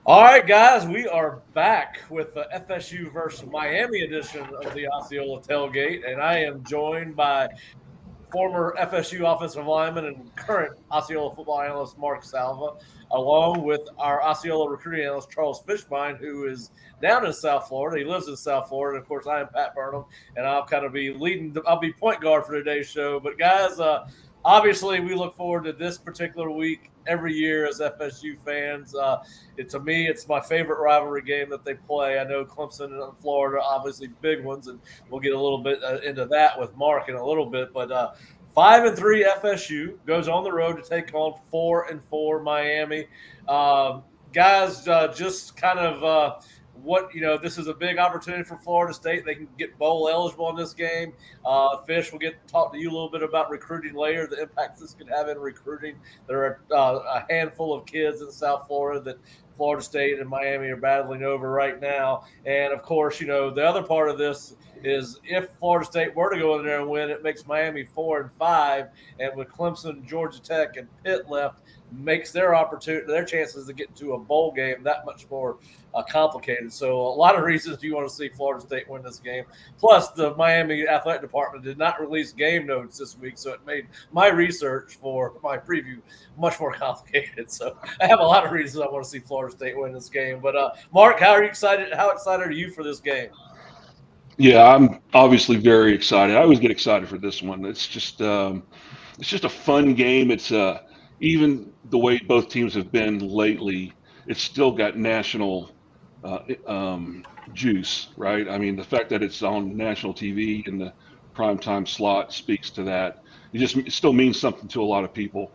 All right, guys, we are back with the FSU versus Miami edition of the Osceola Tailgate, and I am joined by former FSU offensive lineman and current Osceola football analyst Mark Salva, along with our Osceola recruiting analyst Charles Fishbein, who is down in South Florida. He lives in South Florida. And of course, I am Pat Burnham, and I'll kind of be I'll be point guard for today's show. But guys, obviously, we look forward to this particular week every year as FSU fans. To me, it's my favorite rivalry game that they play. I know Clemson and Florida, obviously big ones, and we'll get a little bit into that with Mark in a little bit. But 5-3 FSU goes on the road to take on 4-4 Miami. Guys, just kind of this is a big opportunity for Florida State. They can get bowl eligible in this game. Fish will get to talk to you a little bit about recruiting later, the impact this could have in recruiting. There are a handful of kids in South Florida that Florida State and Miami are battling over right now. And of course, the other part of this is if Florida State were to go in there and win, it makes Miami 4-5, and with Clemson, Georgia Tech, and Pitt left, makes their chances to get to a bowl game that much more complicated. So a lot of reasons you want to see Florida State win this game. Plus, the Miami athletic department did not release game notes this week, so it made my research for my preview much more complicated. So I have a lot of reasons I want to see Florida State win this game. But Mark, how excited are you for this game? Yeah, I'm obviously very excited. I always get excited for this one. It's just a fun game. It's even the way both teams have been lately, it's still got national juice, right? I mean, the fact that it's on national TV in the primetime slot speaks to that. It still means something to a lot of people,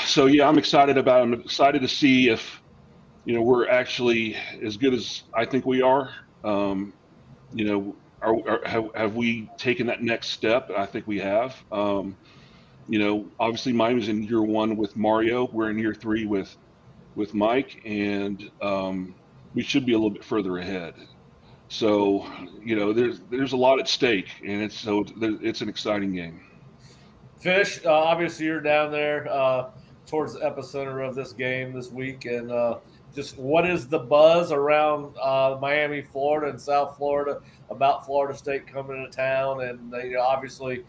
So yeah, I'm excited about it. I'm excited to see if we're actually as good as I think we are. Have we taken that next step? I think we have. Obviously Miami's in year one with Mario. We're in year three with Mike, and we should be a little bit further ahead. So, there's a lot at stake, and it's an exciting game. Fish, obviously you're down there towards the epicenter of this game this week, and just what is the buzz around Miami, Florida, and South Florida about Florida State coming to town? And obviously,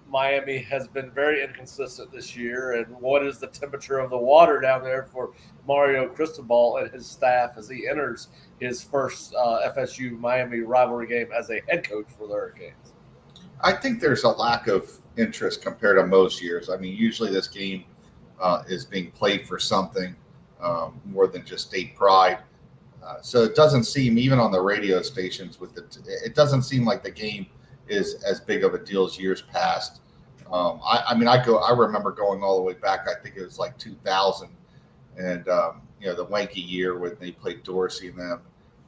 Miami has been very inconsistent this year. And what is the temperature of the water down there for Mario Cristobal and his staff as he enters his first FSU Miami rivalry game as a head coach for the Hurricanes? I think there's a lack of interest compared to most years. I mean, usually this game is being played for something more than just state pride. So it doesn't seem, even on the radio stations, it doesn't seem like the game is as big of a deal as years past. I remember going all the way back. I think it was like 2000, and the wanky year when they played Dorsey and them.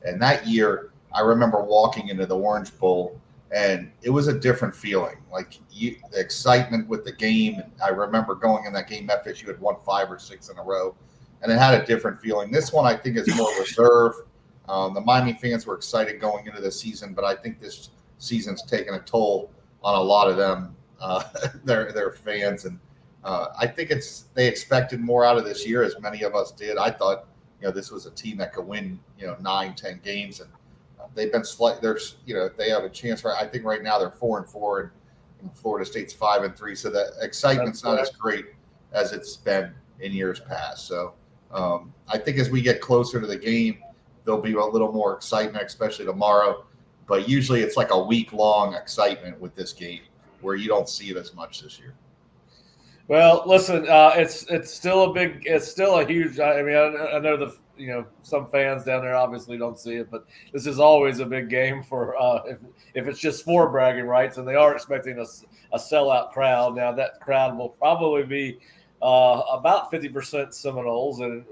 And that year, I remember walking into the Orange Bowl, and it was a different feeling. Like the excitement with the game. I remember going in that game, FSU had won 5 or 6 in a row, and it had a different feeling. This one, I think, is more reserved. The Miami fans were excited going into the season, but I think this season's taken a toll on a lot of them, their fans, and I think they expected more out of this year, as many of us did. I thought, this was a team that could win, 9-10 games, and they've been they have a chance. I think right now they're 4-4, and Florida State's 5-3. So the excitement's not as great as it's been in years past. So I think as we get closer to the game, there'll be a little more excitement, especially tomorrow. But usually it's like a week-long excitement with this game, where you don't see it as much this year. Well, listen, it's still a huge. I mean, I know some fans down there obviously don't see it, but this is always a big game for if it's just for bragging rights, and they are expecting a sellout crowd. Now that crowd will probably be about 50% Seminoles, and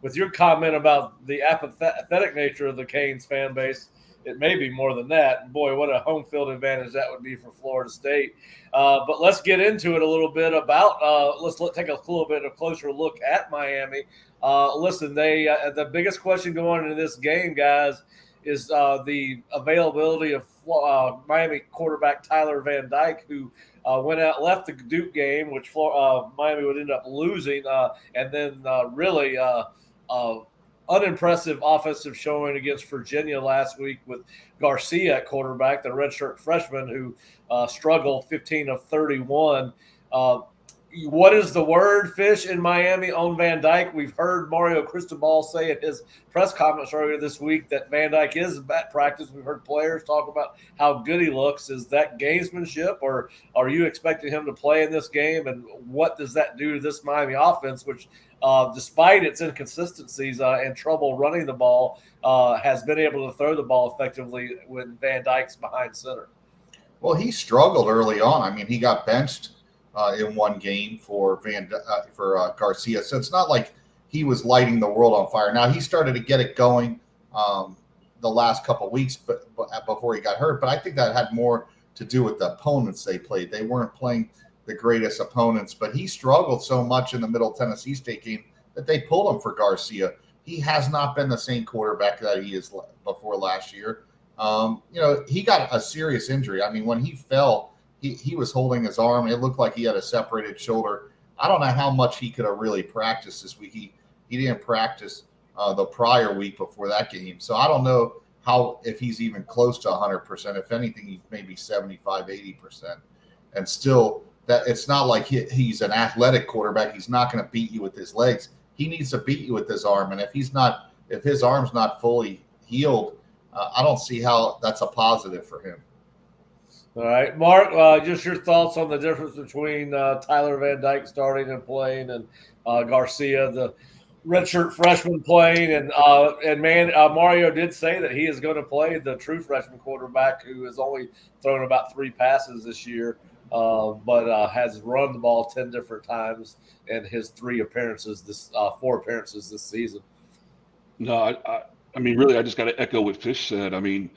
with your comment about the apathetic nature of the Canes fan base, it may be more than that. And boy, what a home field advantage that would be for Florida State. But let's get into it a little bit about let's take a little bit of a closer look at Miami. Listen, the biggest question going into this game, guys, is the availability of Miami quarterback Tyler Van Dyke, who left the Duke game, which Miami would end up losing, and then really unimpressive offensive showing against Virginia last week with Garcia at quarterback, the redshirt freshman who struggled 15 of 31. What is the word, Fish, in Miami on Van Dyke? We've heard Mario Cristobal say at his press conference earlier this week that Van Dyke is at practice. We've heard players talk about how good he looks. Is that gamesmanship, or are you expecting him to play in this game? And what does that do to this Miami offense, which despite its inconsistencies and trouble running the ball, has been able to throw the ball effectively when Van Dyke's behind center? Well, he struggled early on. I mean, he got benched in one game for Garcia. So it's not like he was lighting the world on fire. Now, he started to get it going the last couple of weeks but before he got hurt. But I think that had more to do with the opponents they played. They weren't playing the greatest opponents, but he struggled so much in the Middle Tennessee State game that they pulled him for Garcia. He has not been the same quarterback that he is before last year. He got a serious injury. I mean, when he fell, he was holding his arm. It looked like he had a separated shoulder. I don't know how much he could have really practiced this week. He didn't practice the prior week before that game. So I don't know if he's even close to 100%. If anything, he's maybe 75, 80%. And still, that it's not like he's an athletic quarterback. He's not going to beat you with his legs. He needs to beat you with his arm. And if his arm's not fully healed, I don't see how that's a positive for him. All right, Mark, just your thoughts on the difference between Tyler Van Dyke starting and playing and Garcia, the redshirt freshman, playing. And Mario did say that he is going to play the true freshman quarterback who has only thrown about 3 passes this year, but has run the ball 10 different times in his 4 appearances this season. No, I mean, really, I just got to echo what Fish said. I mean,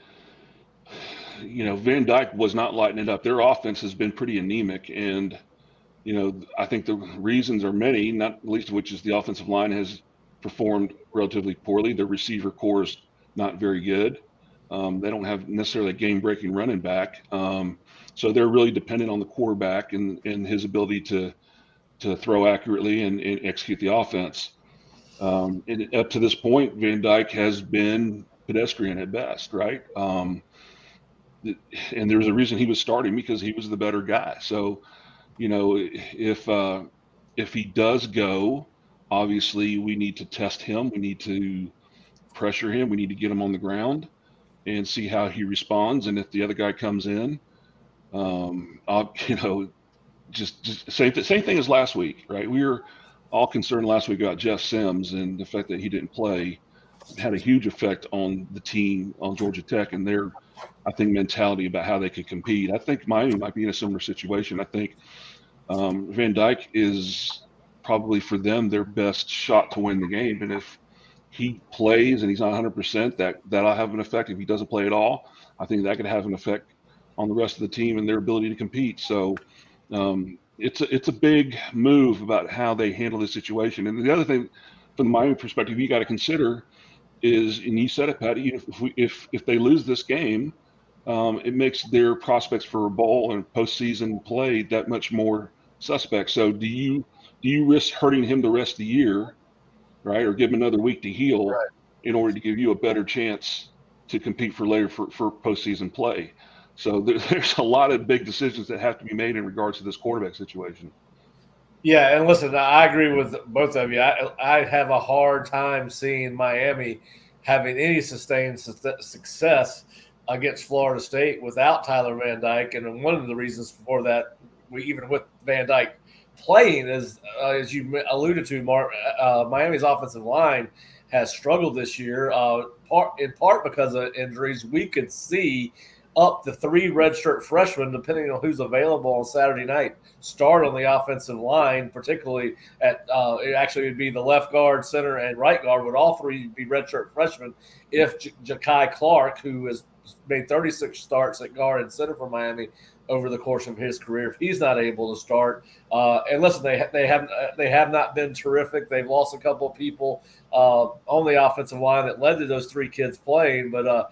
Van Dyke was not lighting it up. Their offense has been pretty anemic. And, I think the reasons are many, not least of which is the offensive line has performed relatively poorly. The receiver core is not very good. They don't have necessarily a game-breaking running back. So they're really dependent on the quarterback and his ability to throw accurately and execute the offense. And up to this point, Van Dyke has been pedestrian at best, right? And there's a reason he was starting, because he was the better guy. So, if he does go, obviously we need to test him. We need to pressure him. We need to get him on the ground and see how he responds. And if the other guy comes in, just same thing as last week, right? We were all concerned last week about Jeff Sims, and the fact that he didn't play had a huge effect on the team, on Georgia Tech, and their, I think, mentality about how they could compete. I think Miami might be in a similar situation. I think Van Dyke is probably, for them, their best shot to win the game. And if he plays and he's not 100%, that'll have an effect. If he doesn't play at all, I think that could have an effect on the rest of the team and their ability to compete. So it's a big move about how they handle this situation. And the other thing, from the Miami perspective, you got to consider is, and you said it, Patty, if they lose this game, it makes their prospects for a bowl and postseason play that much more suspect. So do you risk hurting him the rest of the year, right, or give him another week to heal, right, in order to give you a better chance to compete for later for postseason play? So there's a lot of big decisions that have to be made in regards to this quarterback situation. Yeah, and listen, I agree with both of you. I have a hard time seeing Miami having any sustained success against Florida State without Tyler Van Dyke. And one of the reasons for that, even with Van Dyke playing, is, as you alluded to, Mark, Miami's offensive line has struggled this year, in part because of injuries. We could see up to 3 redshirt freshmen, depending on who's available on Saturday night, start on the offensive line, particularly at it actually would be the left guard, center, and right guard, would all 3 be redshirt freshmen if Ja'Kai Clark, who is made 36 starts at guard and center for Miami over the course of his career. If he's not able to start, and listen, they have not been terrific. They've lost a couple of people on the offensive line that led to those three kids playing, but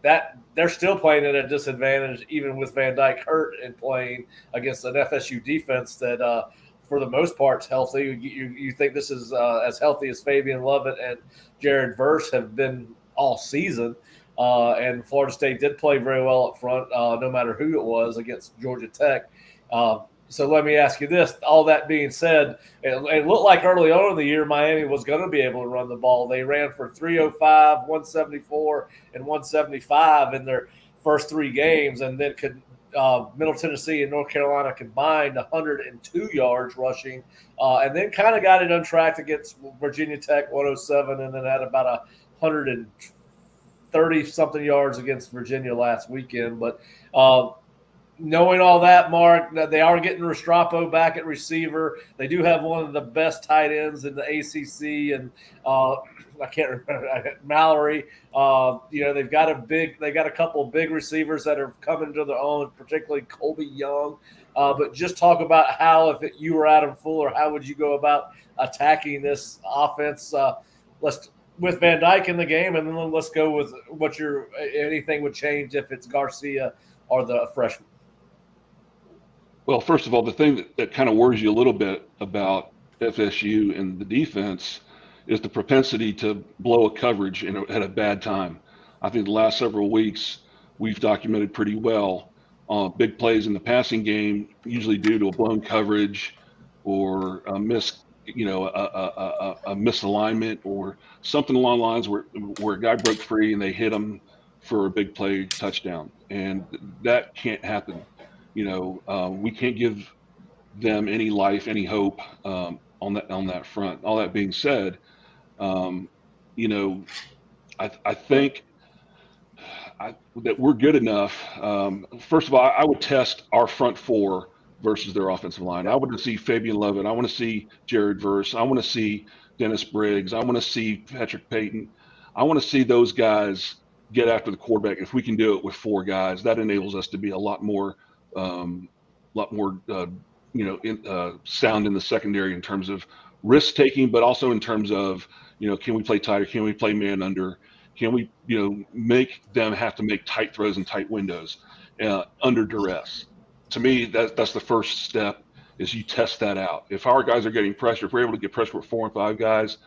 that they're still playing at a disadvantage, even with Van Dyke hurt and playing against an FSU defense that, for the most part, is healthy. You think this is as healthy as Fabian Lovett and Jared Verse have been all season. And Florida State did play very well up front, no matter who it was, against Georgia Tech. So let me ask you this. All that being said, it looked like early on in the year Miami was going to be able to run the ball. They ran for 305, 174, and 175 in their first three games, and then Middle Tennessee and North Carolina combined 102 yards rushing, and then kind of got it untracked against Virginia Tech, 107, and then had about 130-something yards against Virginia last weekend. But knowing all that, Mark, they are getting Restrepo back at receiver. They do have one of the best tight ends in the ACC, and I can't remember Mallory. They've got a couple of big receivers that are coming to their own, particularly Colby Young. But just talk about how, if you were Adam Fuller, how would you go about attacking this offense? With Van Dyke in the game, and then let's go with anything would change if it's Garcia or the freshman. Well, first of all, the thing that kind of worries you a little bit about FSU and the defense is the propensity to blow a coverage at a bad time. I think the last several weeks we've documented pretty well big plays in the passing game, usually due to a blown coverage or a misalignment or something along the lines where a guy broke free and they hit him for a big play touchdown, and that can't happen. We can't give them any life, any hope on that front. All that being said, I think that we're good enough. First of all, I would test our front four versus their offensive line. I want to see Fabian Lovett. I want to see Jared Verse. I want to see Dennis Briggs. I want to see Patrick Payton. I want to see those guys get after the quarterback. If we can do it with four guys, that enables us to be a lot more sound in the secondary in terms of risk taking, but also in terms of, can we play tighter? Can we play man under? Can we, make them have to make tight throws and tight windows under duress? To me, that's the first step, is you test that out. If our guys are getting pressure, if we're able to get pressure with 4 and 5 guys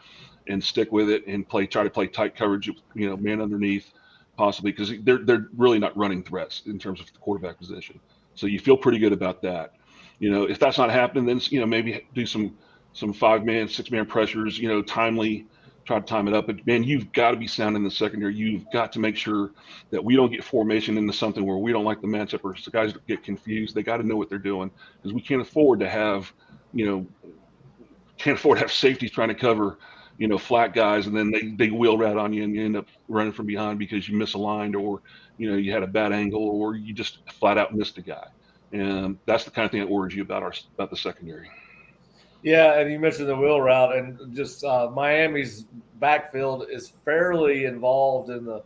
and stick with it and try to play tight coverage, man underneath possibly, because they're really not running threats in terms of the quarterback position. So you feel pretty good about that. If that's not happening, then, maybe do some 5-man, 6-man pressures, timely, try to time it up. But man, you've got to be sound in the secondary. You've got to make sure that we don't get formation into something where we don't like the matchup or the guys get confused. They got to know what they're doing, because we can't afford to have, safeties trying to cover, flat guys, and then they wheel right on you and you end up running from behind because you misaligned, or, you had a bad angle, or you just flat out missed a guy. And that's the kind of thing that worries you about the secondary. Yeah, and you mentioned the wheel route, and just Miami's backfield is fairly involved in the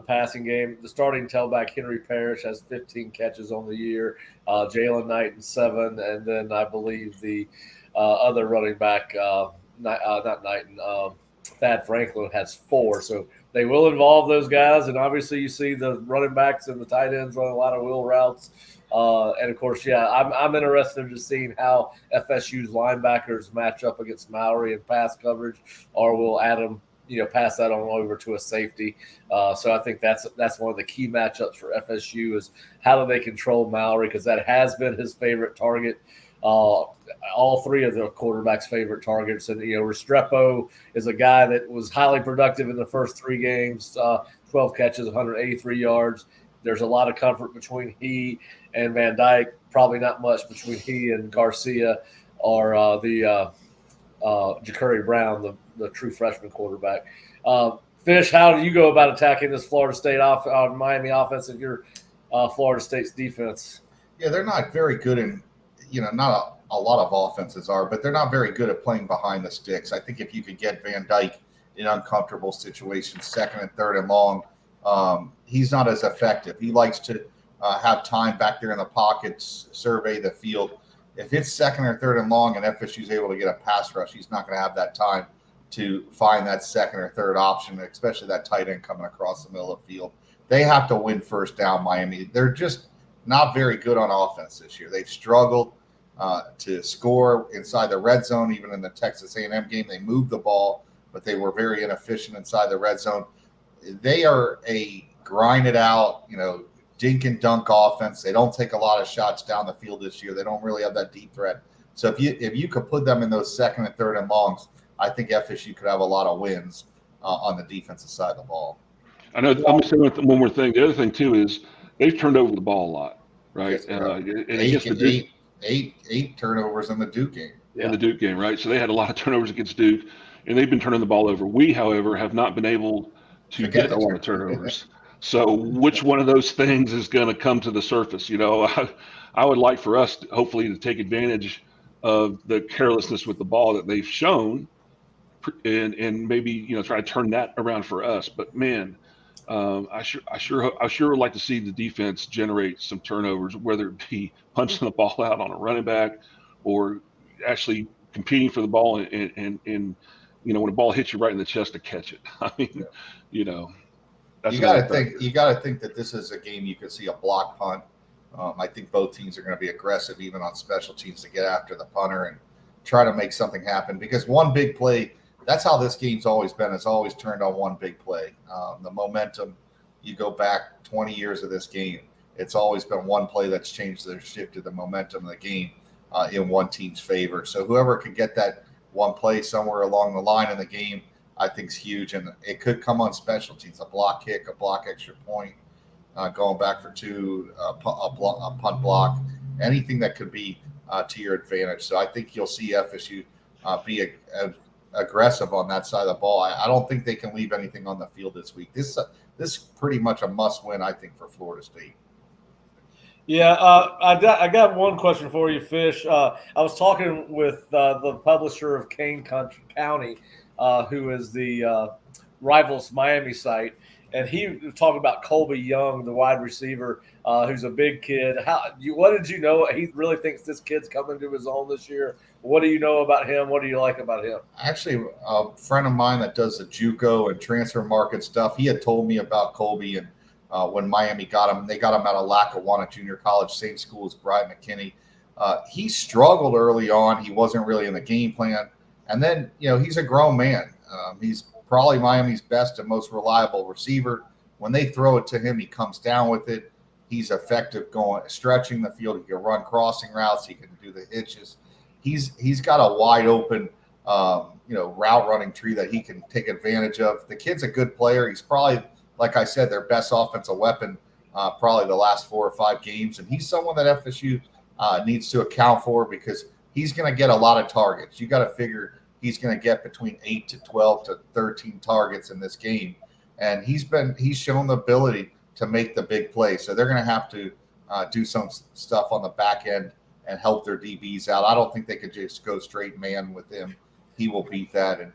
passing game. The starting tailback, Henry Parrish, has 15 catches on the year. Jalen Knighton 7, and then I believe the other running back, not Knighton, Thad Franklin, has 4. So they will involve those guys, and obviously you see the running backs and the tight ends run a lot of wheel routes. And of course, I'm interested in just seeing how FSU's linebackers match up against Mallory in pass coverage, or will Adam, pass that on over to a safety. So I think that's one of the key matchups for FSU, is how do they control Mallory, because that has been his favorite target. All 3 of the quarterbacks' favorite targets. And, Restrepo is a guy that was highly productive in the first 3 games, 12 catches, 183 yards. There's a lot of comfort between he and Van Dyke, probably not much between he and Garcia, or Ja'Curry Brown, the true freshman quarterback. Fish, how do you go about attacking this Florida State Miami offense and your Florida State's defense? Yeah, they're not very good in, not a lot of offenses are, but they're not very good at playing behind the sticks. I think if you could get Van Dyke in uncomfortable situations, 2nd and 3rd and long, he's not as effective. He likes to have time back there in the pockets, survey the field. If it's second or third and long and FSU's able to get a pass rush, he's not going to have that time to find that second or third option, especially that tight end coming across the middle of the field. They have to win first down, Miami. They're just not very good on offense this year. They've struggled to score inside the red zone. Even in the Texas A&M game, they moved the ball, but they were very inefficient inside the red zone. They are a grind it out, dink and dunk offense. They don't take a lot of shots down the field this year. They don't really have that deep threat. So if you could put them in those second and third and longs, I think FSU could have a lot of wins on the defensive side of the ball. I know. I'm going to say one more thing. The other thing too is they've turned over the ball a lot, right? Yes, eight turnovers in the Duke game. In the Duke game, right? So they had a lot of turnovers against Duke, and they've been turning the ball over. We, however, have not been able to get a lot of turnovers. So which one of those things is going to come to the surface? I would like for us, hopefully, to take advantage of the carelessness with the ball that they've shown, and maybe try to turn that around for us. But man, I sure would like to see the defense generate some turnovers, whether it be punching the ball out on a running back or actually competing for the ball and when a ball hits you right in the chest to catch it. I mean, that's you got to think that this is a game you could see a block punt. I think both teams are going to be aggressive, even on special teams, to get after the punter and try to make something happen. Because one big play, that's how this game's always been. It's always turned on one big play. The momentum, you go back 20 years of this game, it's always been one play that's shifted the momentum of the game in one team's favor. So whoever could get that one play somewhere along the line in the game, I think is huge. And it could come on special teams, a block kick, a block extra point, going back for two, a punt block, anything that could be to your advantage. So I think you'll see FSU be aggressive on that side of the ball. I don't think they can leave anything on the field this week. This is pretty much a must-win, I think, for Florida State. Yeah, I got one question for you, Fish. I was talking with the publisher of Kane County, who is the Rivals Miami site, and he was talking about Colby Young, the wide receiver, who's a big kid. What did you know? He really thinks this kid's coming to his own this year. What do you know about him? What do you like about him? Actually, a friend of mine that does the JUCO and transfer market stuff, he had told me about Colby, and when Miami got him, they got him out of Lackawanna Junior College, same school as Bryant McKinney. He struggled early on. He wasn't really in the game plan. And then, he's a grown man. He's probably Miami's best and most reliable receiver. When they throw it to him, he comes down with it. He's effective stretching the field. He can run crossing routes. He can do the hitches. He's got a wide open, route running tree that he can take advantage of. The kid's a good player. He's probably, like I said, their best offensive weapon probably the last 4 or 5 games. And he's someone that FSU needs to account for because he's going to get a lot of targets. You got to figure he's going to get between 8 to 12 to 13 targets in this game. And he's shown the ability to make the big play. So they're going to have to do some stuff on the back end and help their DBs out. I don't think they could just go straight man with him. He will beat that. And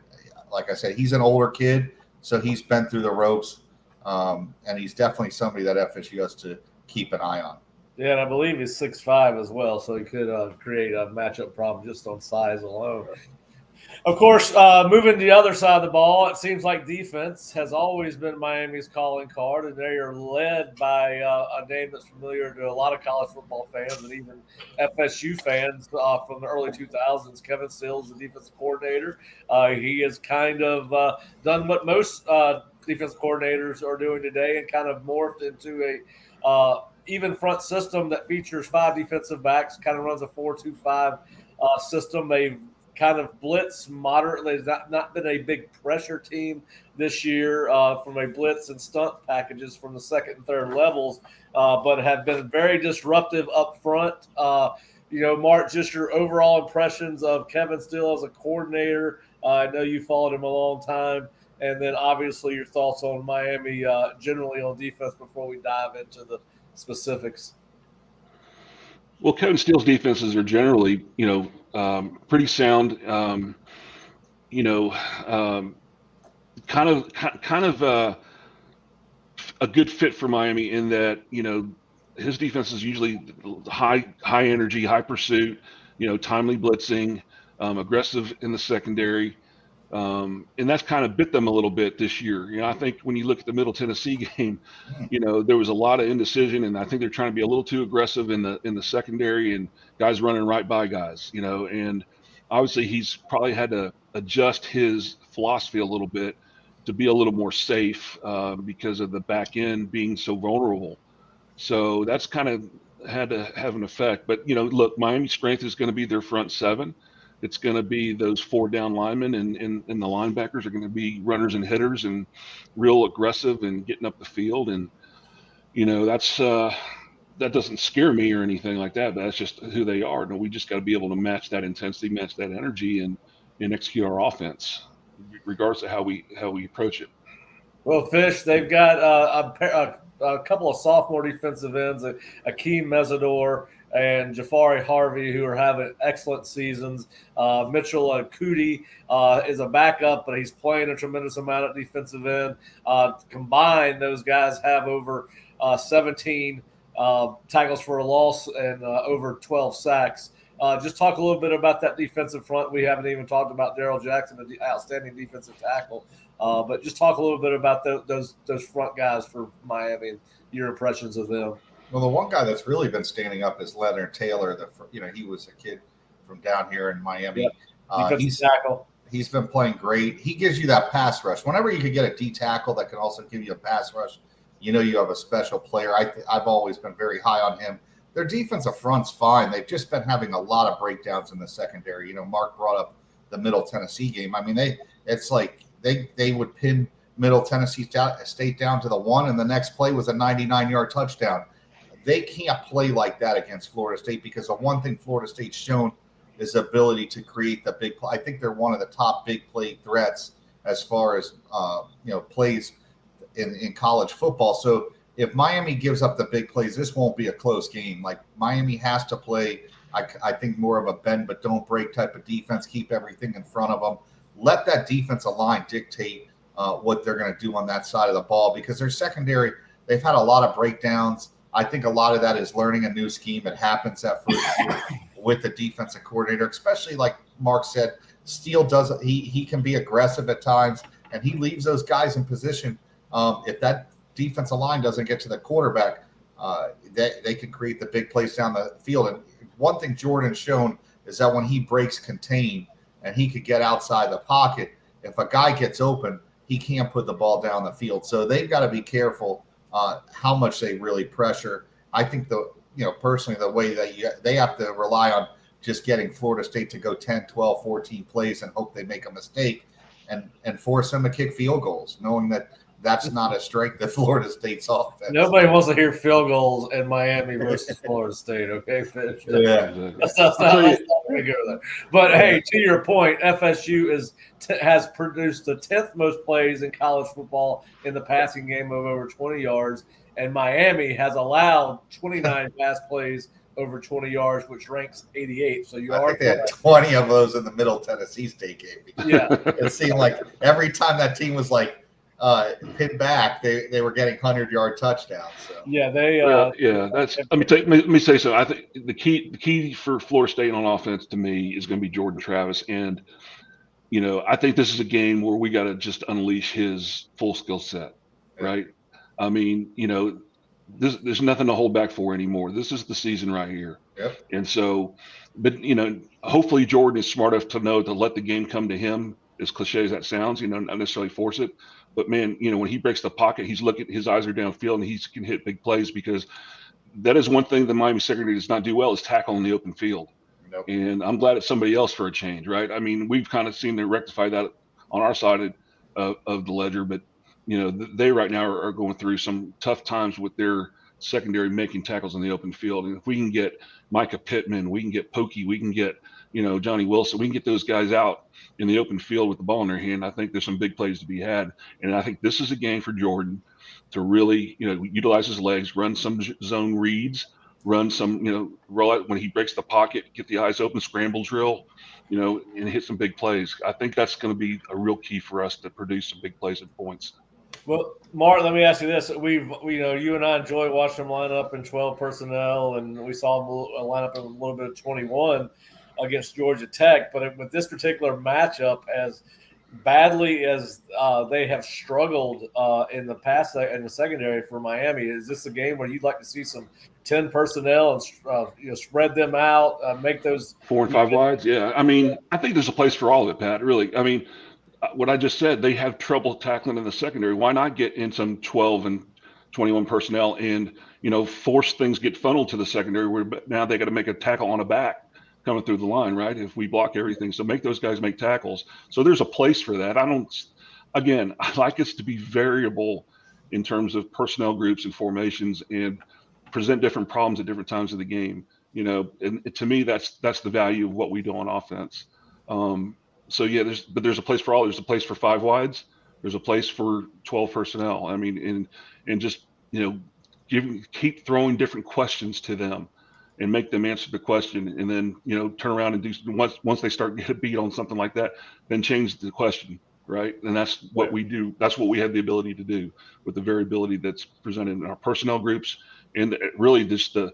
like I said, he's an older kid, so he's been through the ropes. And he's definitely somebody that FSU has to keep an eye on. Yeah, and I believe he's 6'5" as well, so he could create a matchup problem just on size alone. Of course, moving to the other side of the ball, it seems like defense has always been Miami's calling card, and they are led by a name that's familiar to a lot of college football fans and even FSU fans from the early 2000s. Kevin Steele is the defensive coordinator. He has kind of done what most defensive coordinators are doing today and kind of morphed into a even front system that features 5 defensive backs, kind of runs a 4-2-5 system. They've kind of blitz moderately. It's not been a big pressure team this year from a blitz and stunt packages from the second and third levels, but have been very disruptive up front. Mark, just your overall impressions of Kevin Steele as a coordinator. I know you followed him a long time. And then obviously your thoughts on Miami generally on defense before we dive into the specifics. Well, Kevin Steele's defenses are generally, pretty sound. Kind of a good fit for Miami in that, his defense is usually high energy, high pursuit, timely blitzing, aggressive in the secondary. And that's kind of bit them a little bit this year. I think when you look at the Middle Tennessee game, there was a lot of indecision, and I think they're trying to be a little too aggressive in the secondary and guys running right by guys, and obviously he's probably had to adjust his philosophy a little bit to be a little more safe because of the back end being so vulnerable. So that's kind of had to have an effect. But, look, Miami's strength is going to be their front seven. It's going to be those 4 down linemen, and the linebackers are going to be runners and hitters and real aggressive and getting up the field. And, that doesn't scare me or anything like that, but that's just who they are. And we just got to be able to match that intensity, match that energy, and execute our offense, regardless of how we approach it. Well, Fish, they've got a couple of sophomore defensive ends, Akeem Mesidor and Jafari Harvey, who are having excellent seasons. Mitchell Cootie is a backup, but he's playing a tremendous amount at defensive end. Combined, those guys have over 17 tackles for a loss and over 12 sacks. Just talk a little bit about that defensive front. We haven't even talked about Darrell Jackson, the outstanding defensive tackle. But just talk a little bit about those front guys for Miami and your impressions of them. Well, the one guy that's really been standing up is Leonard Taylor. He was a kid from down here in Miami. Yep. Defensive tackle. He's been playing great. He gives you that pass rush. Whenever you could get a D tackle that can also give you a pass rush, you have a special player. I've always been very high on him. Their defensive front's fine. They've just been having a lot of breakdowns in the secondary. Mark brought up the Middle Tennessee game. I mean, it's like they would pin Middle Tennessee State down to the 1, and the next play was a 99-yard touchdown. They can't play like that against Florida State because the one thing Florida State's shown is the ability to create the big play. I think they're one of the top big play threats as far as plays in college football. So if Miami gives up the big plays, this won't be a close game. Like Miami has to play, I think, more of a bend but don't break type of defense. Keep everything in front of them. Let that defensive line dictate what they're going to do on that side of the ball because their secondary, they've had a lot of breakdowns. I think a lot of that is learning a new scheme. It happens that first year with the defensive coordinator, especially like Mark said, Steele he can be aggressive at times, and he leaves those guys in position. If that defensive line doesn't get to the quarterback, they can create the big plays down the field. And one thing Jordan's shown is that when he breaks contain and he could get outside the pocket, if a guy gets open, he can't put the ball down the field. So they've got to be careful how much they really pressure. I think personally, the way that they have to rely on just getting Florida State to go 10, 12, 14 plays and hope they make a mistake and force them to kick field goals, knowing that that's not a strength of Florida State's offense. Nobody wants to hear field goals in Miami versus Florida State, okay, Fish? Yeah. That's not going to go there. But, hey, to your point, FSU has produced the 10th most plays in college football in the passing game of over 20 yards, and Miami has allowed 29 pass plays over 20 yards, which ranks 88. So I think they had 20 of those in the Middle Tennessee State game. Yeah. It seemed like every time that team was pinned back, they were getting 100-yard touchdowns. So. Yeah, they. That's. Let me say so. I think the key for Florida State on offense to me is going to be Jordan Travis, and I think this is a game where we got to just unleash his full skill set, right? I mean, there's nothing to hold back for anymore. This is the season right here. Yep. And so, but hopefully Jordan is smart enough to know to let the game come to him. As cliche as that sounds, not necessarily force it. But man, when he breaks the pocket, his eyes are downfield, and he can hit big plays because that is one thing the Miami secondary does not do well is tackle in the open field. Nope. And I'm glad it's somebody else for a change, right? I mean, we've kind of seen to rectify that on our side of the ledger, but they right now are going through some tough times with their secondary making tackles in the open field. And if we can get Micah Pittman, we can get Pokey, we can get Johnny Wilson, we can get those guys out in the open field with the ball in their hand. I think there's some big plays to be had, and I think this is a game for Jordan to really utilize his legs, run some zone reads, run some roll out when he breaks the pocket, get the eyes open, scramble drill, and hit some big plays. I think that's going to be a real key for us to produce some big plays and points. Well, Mark, let me ask you this: you and I enjoy watching them line up in 12 personnel, and we saw them line up in a little bit of 21 against Georgia Tech. But with this particular matchup, as badly as they have struggled in the past in the secondary for Miami, is this a game where you'd like to see some 10 personnel and spread them out, make those 4 and 5 wides? Yeah. I mean, I think there's a place for all of it, Pat, really. I mean, what I just said, they have trouble tackling in the secondary. Why not get in some 12 and 21 personnel and, force things get funneled to the secondary where now they got to make a tackle on a back coming through the line, right? If we block everything. So make those guys make tackles. So there's a place for that. I like us to be variable in terms of personnel groups and formations and present different problems at different times of the game. And to me, that's the value of what we do on offense. So yeah, there's a place for all. There's a place for 5 wides. There's a place for 12 personnel. I mean, and just keep throwing different questions to them, and make them answer the question, and then turn around and do once they start getting beat on something like that, then change the question, right? And that's what we do. That's what we have the ability to do with the variability that's presented in our personnel groups, and really just the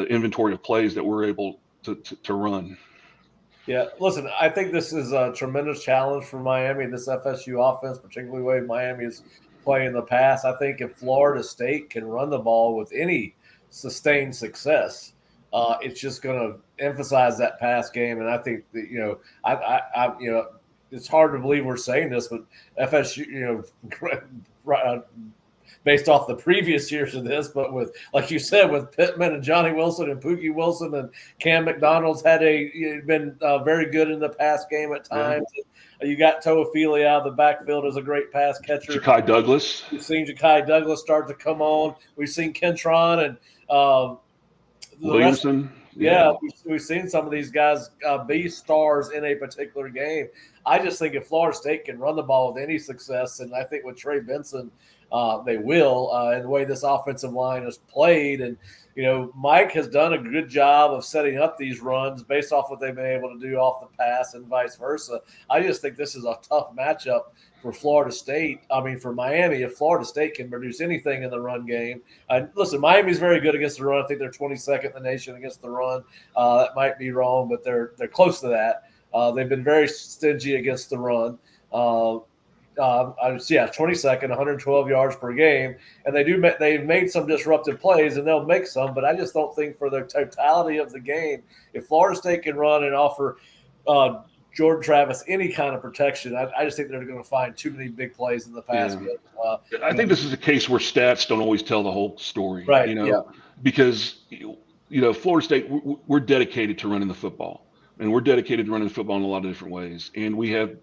inventory of plays that we're able to run. Yeah, listen, I think this is a tremendous challenge for Miami, this FSU offense, particularly the way Miami is playing in the past. I think if Florida State can run the ball with any sustained success, it's just going to emphasize that pass game. And I think that, it's hard to believe we're saying this, but FSU, based off the previous years of this, but with, like you said, with Pittman and Johnny Wilson and Pookie Wilson and Cam McDonald's been very good in the pass game at times. Yeah. You got Toafili out of the backfield as a great pass catcher. Ja'Kai Douglas. We've seen Ja'Kai Douglas start to come on. We've seen Kentron and Williamson. We've seen some of these guys be stars in a particular game. I just think if Florida State can run the ball with any success, and I think with Trey Benson, they will, and the way this offensive line is played. And, Mike has done a good job of setting up these runs based off what they've been able to do off the pass and vice versa. I just think this is a tough matchup for Florida State. I mean, for Miami, if Florida State can produce anything in the run game. Listen, Miami's very good against the run. I think they're 22nd in the nation against the run. That might be wrong, but they're close to that. They've been very stingy against the run. 22nd, 112 yards per game, and they've made some disruptive plays, and they'll make some, but I just don't think for the totality of the game, if Florida State can run and offer Jordan Travis any kind of protection, I just think they're going to find too many big plays in the pass game. I think this is a case where stats don't always tell the whole story, right? Because Florida State, we're dedicated to running the football, and we're dedicated to running the football in a lot of different ways, and we have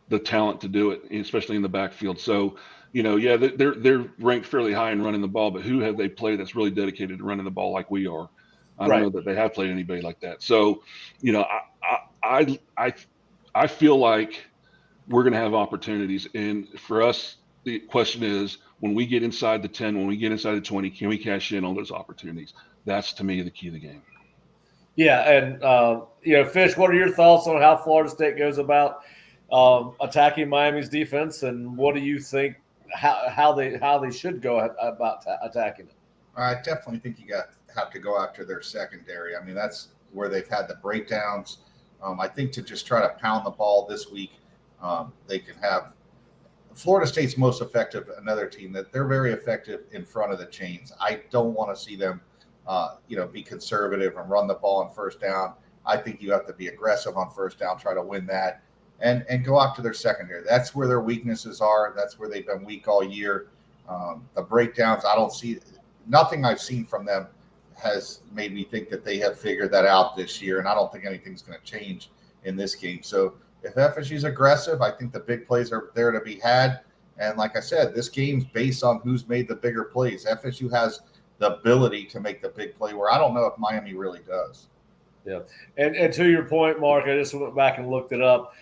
the talent to do it, especially in the backfield. So, they're ranked fairly high in running the ball, but who have they played that's really dedicated to running the ball like we are? I don't know that they have played anybody like that. So, I feel like we're going to have opportunities. And for us, the question is, when we get inside the 10, when we get inside the 20, can we cash in on those opportunities? That's, to me, the key of the game. Yeah. And, Fish, what are your thoughts on how Florida State goes about attacking Miami's defense, and what do you think how they should go about attacking it? I definitely think you have to go after their secondary. I mean, that's where they've had the breakdowns. I think to just try to pound the ball this week, they can have Florida State's most effective. Another team that they're very effective in front of the chains. I don't want to see them, be conservative and run the ball on first down. I think you have to be aggressive on first down, try to win that. And go after their secondary. That's where their weaknesses are. That's where they've been weak all year. The breakdowns, I don't see – nothing I've seen from them has made me think that they have figured that out this year, and I don't think anything's going to change in this game. So if FSU's aggressive, I think the big plays are there to be had. And like I said, this game's based on who's made the bigger plays. FSU has the ability to make the big play where I don't know if Miami really does. Yeah, and to your point, Mark, I just went back and looked it up.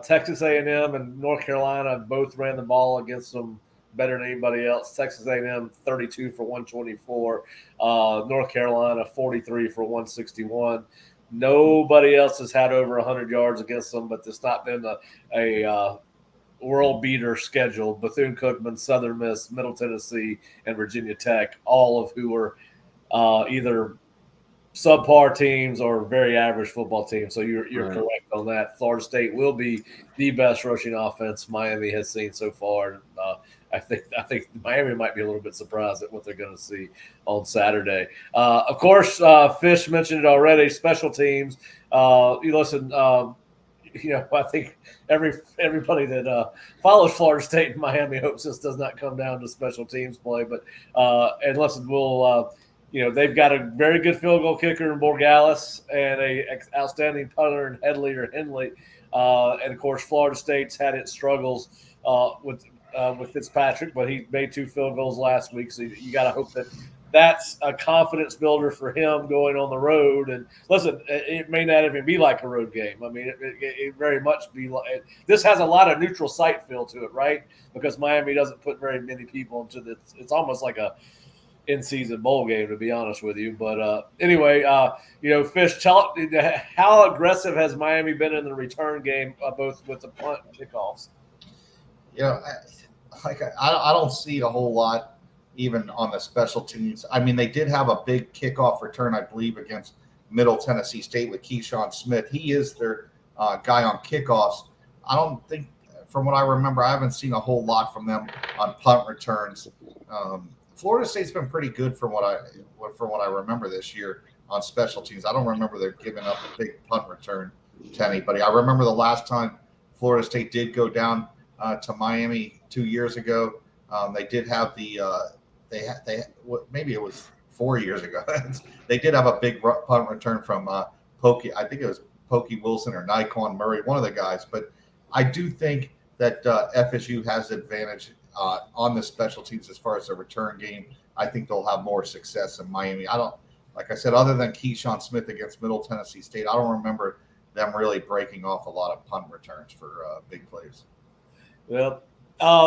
Texas A&M and North Carolina both ran the ball against them better than anybody else. Texas A&M 32 for 124, North Carolina 43 for 161. Nobody else has had over 100 yards against them, but it's not been world beater schedule: Bethune-Cookman, Southern Miss, Middle Tennessee, and Virginia Tech, all of who are either subpar teams or very average football teams. So you're Right. correct on that. Florida State will be the best rushing offense Miami has seen so far. I think Miami might be a little bit surprised at what they're going to see on Saturday. Of course, Fish mentioned it already. Special teams. You listen. I think everybody that follows Florida State and Miami hopes this does not come down to special teams play. But and listen, they've got a very good field goal kicker in Borgalis and a outstanding punter in Headley or Henley. And of course, Florida State's had its struggles with Fitzpatrick, but he made 2 field goals last week. So you got to hope that that's a confidence builder for him going on the road. And listen, it may not even be like a road game. I mean, it very much be like this has a lot of neutral site feel to it, right? Because Miami doesn't put very many people into this. It's almost like a in-season bowl game, to be honest with you. But anyway, Fish, how aggressive has Miami been in the return game, both with the punt and kickoffs? I don't see a whole lot even on the special teams. I mean, they did have a big kickoff return, I believe, against Middle Tennessee State with Keyshawn Smith. He is their guy on kickoffs. I don't think, from what I remember, I haven't seen a whole lot from them on punt returns. Florida State's been pretty good from what I remember this year on special teams. I don't remember they're giving up a big punt return to anybody. I remember the last time Florida State did go down to Miami 2 years ago. They did have maybe it was 4 years ago. They did have a big punt return from Pokey. I think it was Pokey Wilson or Nikon Murray, one of the guys. But I do think that FSU has advantage on the special teams as far as the return game. I think they'll have more success in Miami. Like I said, other than Keyshawn Smith against Middle Tennessee State, I don't remember them really breaking off a lot of punt returns for big plays. Well,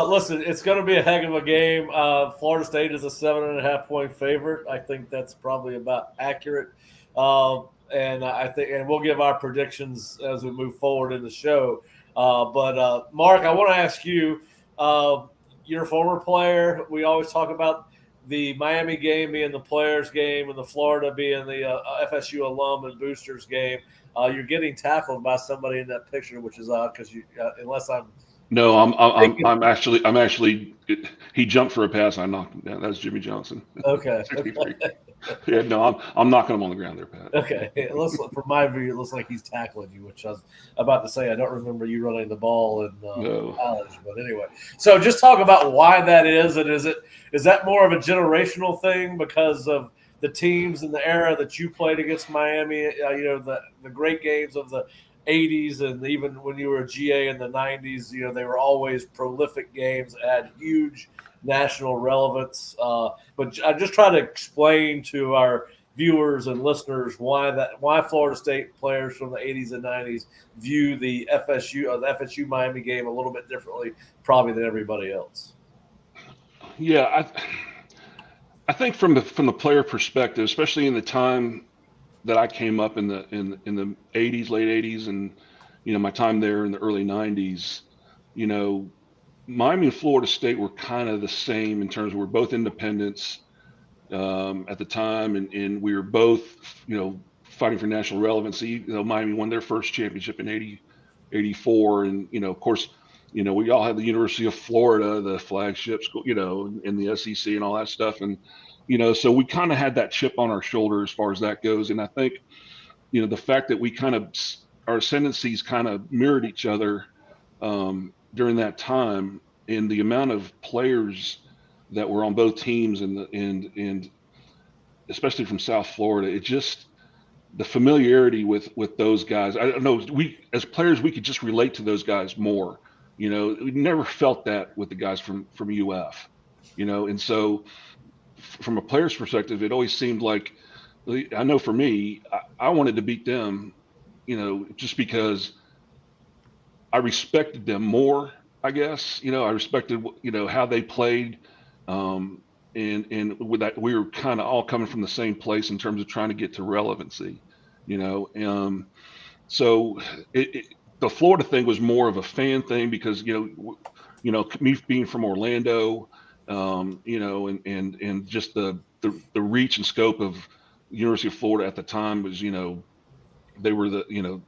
listen, it's going to be a heck of a game. Florida State is a 7.5-point favorite. I think that's probably about accurate. And we'll give our predictions as we move forward in the show. But Mark, I want to ask you, you're a former player. We always talk about the Miami game being the players' game and the Florida being the FSU alum and boosters game. You're getting tackled by somebody in that picture, which is odd because unless I'm No, I'm actually. He jumped for a pass. I knocked him down. That's Jimmy Johnson. Okay. Yeah, no, I'm knocking him on the ground there, Pat. Okay. From my view, it looks like he's tackling you, which I was about to say. I don't remember you running the ball in college, but anyway. So just talk about why that is, and is that more of a generational thing because of the teams in the era that you played against Miami? The great games of the 80s, and even when you were a GA in the 90s, they were always prolific games, had huge national relevance. But I just try to explain to our viewers and listeners why Florida State players from the 80s and 90s view the FSU Miami game a little bit differently, probably than everybody else. Yeah, I think from the player perspective, especially in the time that I came up in the 80s, late 80s, and my time there in the early 90s, Miami and Florida State were kind of the same in terms of we're both independents at the time, and we were both fighting for national relevancy. Miami won their first championship in 84, and of course, we all had the University of Florida, the flagship school, in the SEC and all that stuff, and so we kind of had that chip on our shoulder as far as that goes. And I think, the fact that we our ascendancies kind of mirrored each other during that time, and the amount of players that were on both teams and especially from South Florida, it just, the familiarity with those guys. I don't know, we as players, we could just relate to those guys more. We never felt that with the guys from UF, and so from a player's perspective, it always seemed like, I know for me, I wanted to beat them, just because I respected them more, I guess. I respected, how they played, and with that, we were kind of all coming from the same place in terms of trying to get to relevancy, So the Florida thing was more of a fan thing because me being from Orlando, and just the reach and scope of University of Florida at the time was, they were the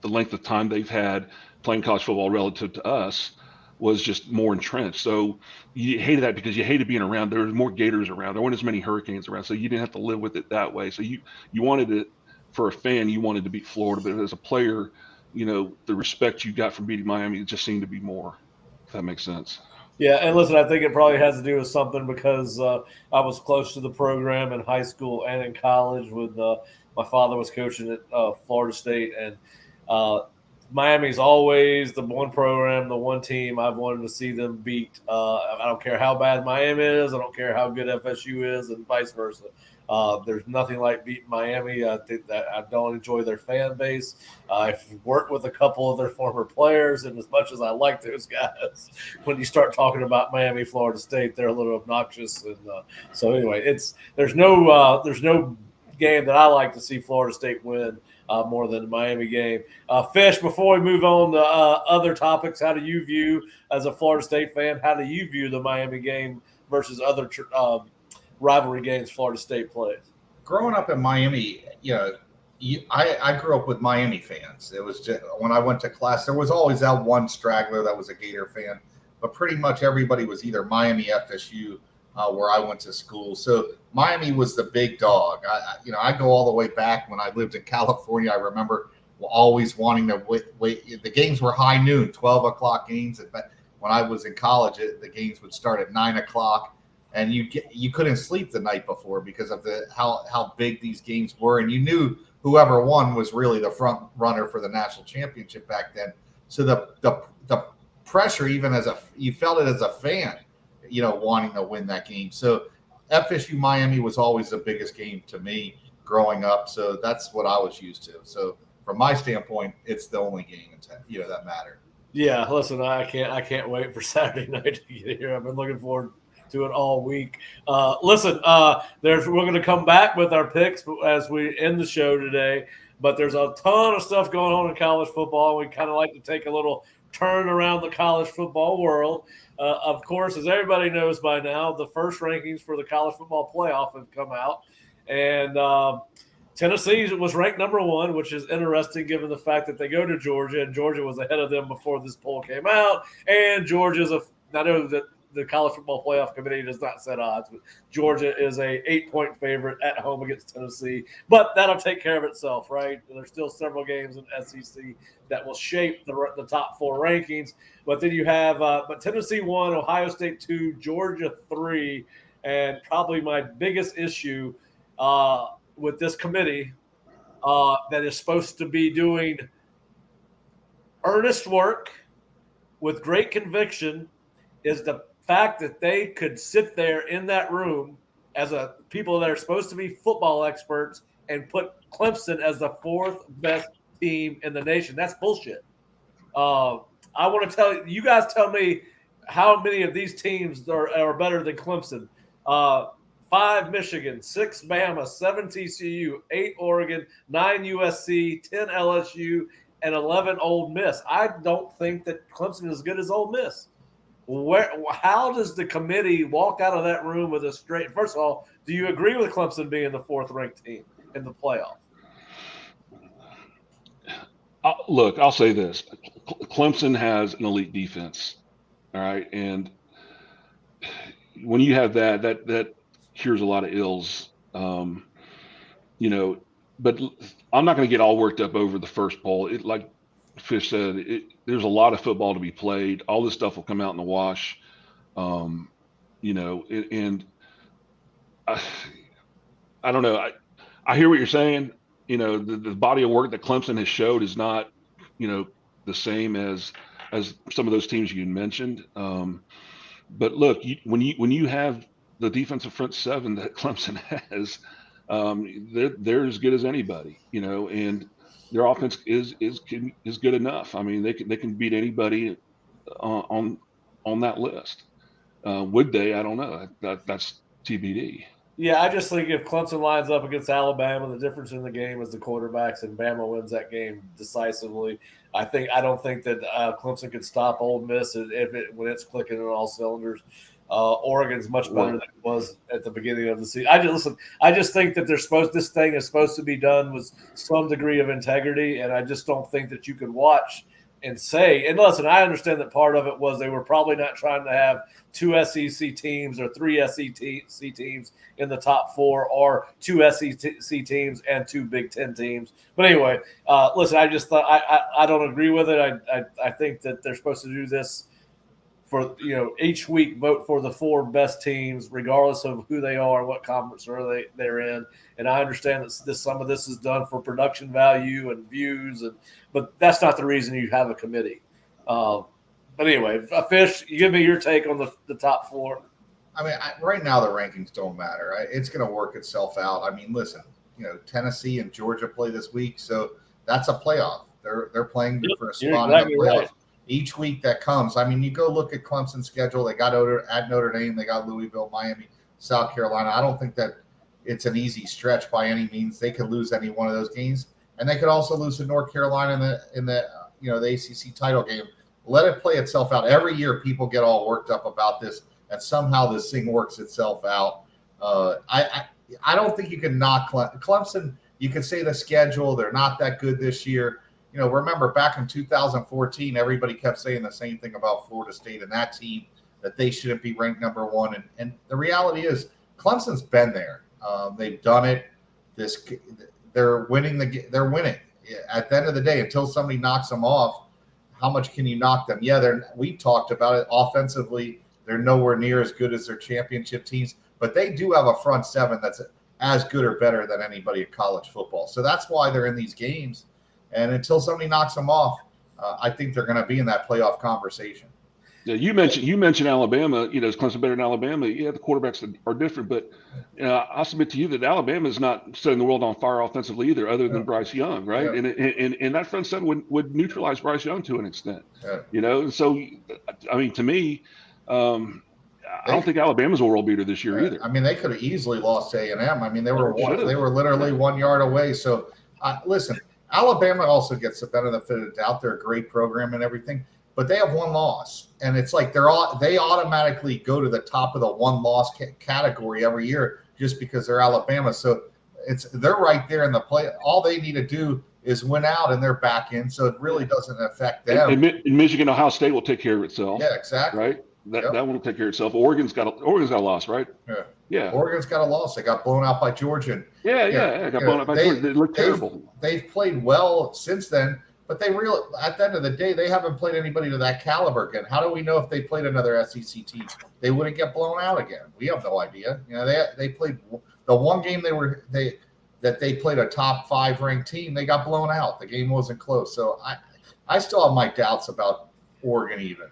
length of time they've had playing college football relative to us was just more entrenched. So you hated that because you hated being around. There was more Gators around. There weren't as many Hurricanes around, so you didn't have to live with it that way. So you wanted it for a fan. You wanted to beat Florida, but as a player, the respect you got from beating Miami, it just seemed to be more. If that makes sense. Yeah, and listen, I think it probably has to do with something because I was close to the program in high school and in college. With my father was coaching at Florida State, and Miami's always the one program, the one team I've wanted to see them beat. I don't care how bad Miami is. I don't care how good FSU is, and vice versa. There's nothing like beating Miami. I think that I don't enjoy their fan base. I've worked with a couple of their former players, and as much as I like those guys, when you start talking about Miami, Florida State, they're a little obnoxious. And so anyway, there's no game that I like to see Florida State win more than the Miami game. Fish, before we move on to other topics, how do you view, as a Florida State fan, how do you view the Miami game versus other rivalry games Florida State plays? Growing up in Miami, I grew up with Miami fans. It was just when I went to class, there was always that one straggler that was a Gator fan, but pretty much everybody was either Miami, FSU, where I went to school. So Miami was the big dog. I go all the way back when I lived in California. I remember always wanting to wait. The games were high noon, 12 o'clock games. But when I was in college, the games would start at 9 o'clock, and you couldn't sleep the night before because of how big these games were, and you knew whoever won was really the front runner for the national championship back then. So the pressure, even you felt it as a fan, wanting to win that game. So FSU Miami was always the biggest game to me growing up. So that's what I was used to. So from my standpoint, it's the only game that mattered. Yeah, listen, I can't wait for Saturday night to get here. I've been looking forward to it all week. Listen, we're going to come back with our picks as we end the show today. But there's a ton of stuff going on in college football. We kind of like to take a little turn around the college football world. Of course, as everybody knows by now, the first rankings for the college football playoff have come out. And Tennessee was ranked number 1, which is interesting given the fact that they go to Georgia, and Georgia was ahead of them before this poll came out. And Georgia's I know that the college football playoff committee does not set odds, but Georgia is a 8-point favorite at home against Tennessee. But that'll take care of itself, right? There's still several games in SEC that will shape the top 4 rankings. But then you have but Tennessee 1, Ohio State 2, Georgia 3, and probably my biggest issue with this committee that is supposed to be doing earnest work with great conviction is the fact that they could sit there in that room as people that are supposed to be football experts and put Clemson as the 4th best team in the nation. That's bullshit. I want to you guys tell me how many of these teams are better than Clemson. 5 Michigan, 6 Bama, 7 TCU, 8 Oregon, 9 USC, 10 LSU, and 11 Ole Miss. I don't think that Clemson is as good as Ole Miss. How does the committee walk out of that room with a straight? First of all, do you agree with Clemson being the 4th ranked team in the playoff? Look, I'll say this: Clemson has an elite defense. All right, and when you have that cures a lot of ills. But I'm not going to get all worked up over the first poll. Like Fish said, there's a lot of football to be played. All this stuff will come out in the wash, and I don't know. I hear what you're saying. The body of work that Clemson has showed is not, the same as some of those teams you mentioned. But look, when you have the defensive front 7 that Clemson has, they're as good as anybody, and their offense is good enough. I mean, they can beat anybody on that list. Would they? I don't know. That's TBD. Yeah, I just think if Clemson lines up against Alabama, the difference in the game is the quarterbacks, and Bama wins that game decisively. I don't think that Clemson could stop Ole Miss when it's clicking on all cylinders. Oregon's much better than it was at the beginning of the season. I just think that this thing is supposed to be done with some degree of integrity, and I just don't think that you could watch and say. And listen, I understand that part of it was they were probably not trying to have two SEC teams or three SEC teams in the top four, or two SEC teams and two Big Ten teams. But anyway, listen, I just thought I don't agree with it. I think that they're supposed to do this for, each week vote for the four best teams, regardless of who they are, what conference they're in. And I understand that some of this is done for production value and views, but that's not the reason you have a committee. But anyway, Fish, you give me your take on the top four. I mean, right now the rankings don't matter. It's going to work itself out. I mean, listen, Tennessee and Georgia play this week, so that's a playoff. They're playing for a spot in the playoffs. Right. Each week that comes, I mean, you go look at Clemson's schedule. They got at Notre Dame, they got Louisville, Miami, South Carolina. I don't think that it's an easy stretch by any means. They could lose any one of those games, and they could also lose to North Carolina in the the ACC title game. Let it play itself out. Every year, people get all worked up about this, and somehow this thing works itself out. I don't think you can knock Clemson. You could say the schedule; they're not that good this year. Remember back in 2014, everybody kept saying the same thing about Florida State and that team, that they shouldn't be ranked number one. And the reality is, Clemson's been there. They've done it. They're winning. They're winning. At the end of the day, until somebody knocks them off, how much can you knock them? Yeah, we've talked about it. Offensively, they're nowhere near as good as their championship teams, but they do have a front seven that's as good or better than anybody in college football. So that's why they're in these games. And until somebody knocks them off, I think they're going to be in that playoff conversation. Yeah, you mentioned Alabama. Is Clemson better than Alabama? Yeah, the quarterbacks are different, but I'll submit to you that Alabama is not setting the world on fire offensively either, other than Bryce Young, right? Yeah. And that front seven would neutralize Bryce Young to an extent. Yeah. So I mean, to me, I don't think Alabama's a world beater this year either. I mean, they could have easily lost to A&M. I mean, they were literally 1 yard away. So listen. Alabama also gets the benefit of the doubt. They're a great program and everything, but they have one loss, and it's like they automatically go to the top of the one loss category every year just because they're Alabama. So they're right there in the play. All they need to do is win out, and they're back in. So it really doesn't affect them. And Michigan, Ohio State will take care of itself. Yeah, exactly. Right. That will take care of itself. Oregon's got a loss, right? Yeah. Oregon's got a loss. They got blown out by Georgia. Got blown out by Georgia. They look terrible. They've played well since then, but at the end of the day, they haven't played anybody to that caliber again. How do we know if they played another SEC team, they wouldn't get blown out again? We have no idea. They played the one game they played a top 5 ranked team. They got blown out. The game wasn't close. So I still have my doubts about Oregon. Even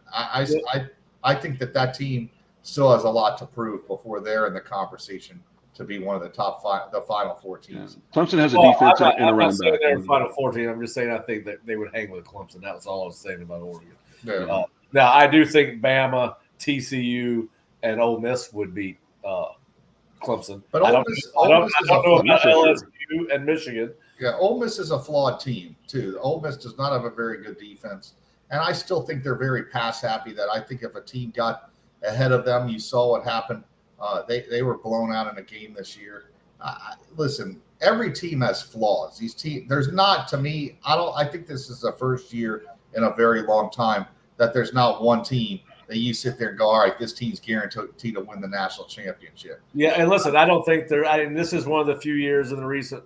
I think that team still has a lot to prove before they're in the conversation to be one of the top 5, the Final 4 teams. Yeah. Clemson has a defense and a running back. They're Final 4 team. I'm just saying I think that they would hang with Clemson. That was all I was saying about Oregon. Yeah. Now, I do think Bama, TCU, and Ole Miss would beat Clemson. But I don't know about LSU and Michigan. Yeah, Ole Miss is a flawed team, too. Ole Miss does not have a very good defense. And I still think they're very pass happy. That I think if a team got ahead of them, you saw what happened. They were blown out in a game this year. Listen, every team has flaws. There's not, to me, I think this is the first year in a very long time that there's not one team that you sit there and go, all right, this team's guaranteed to win the national championship. Yeah, and listen, I don't think this is one of the few years in the recent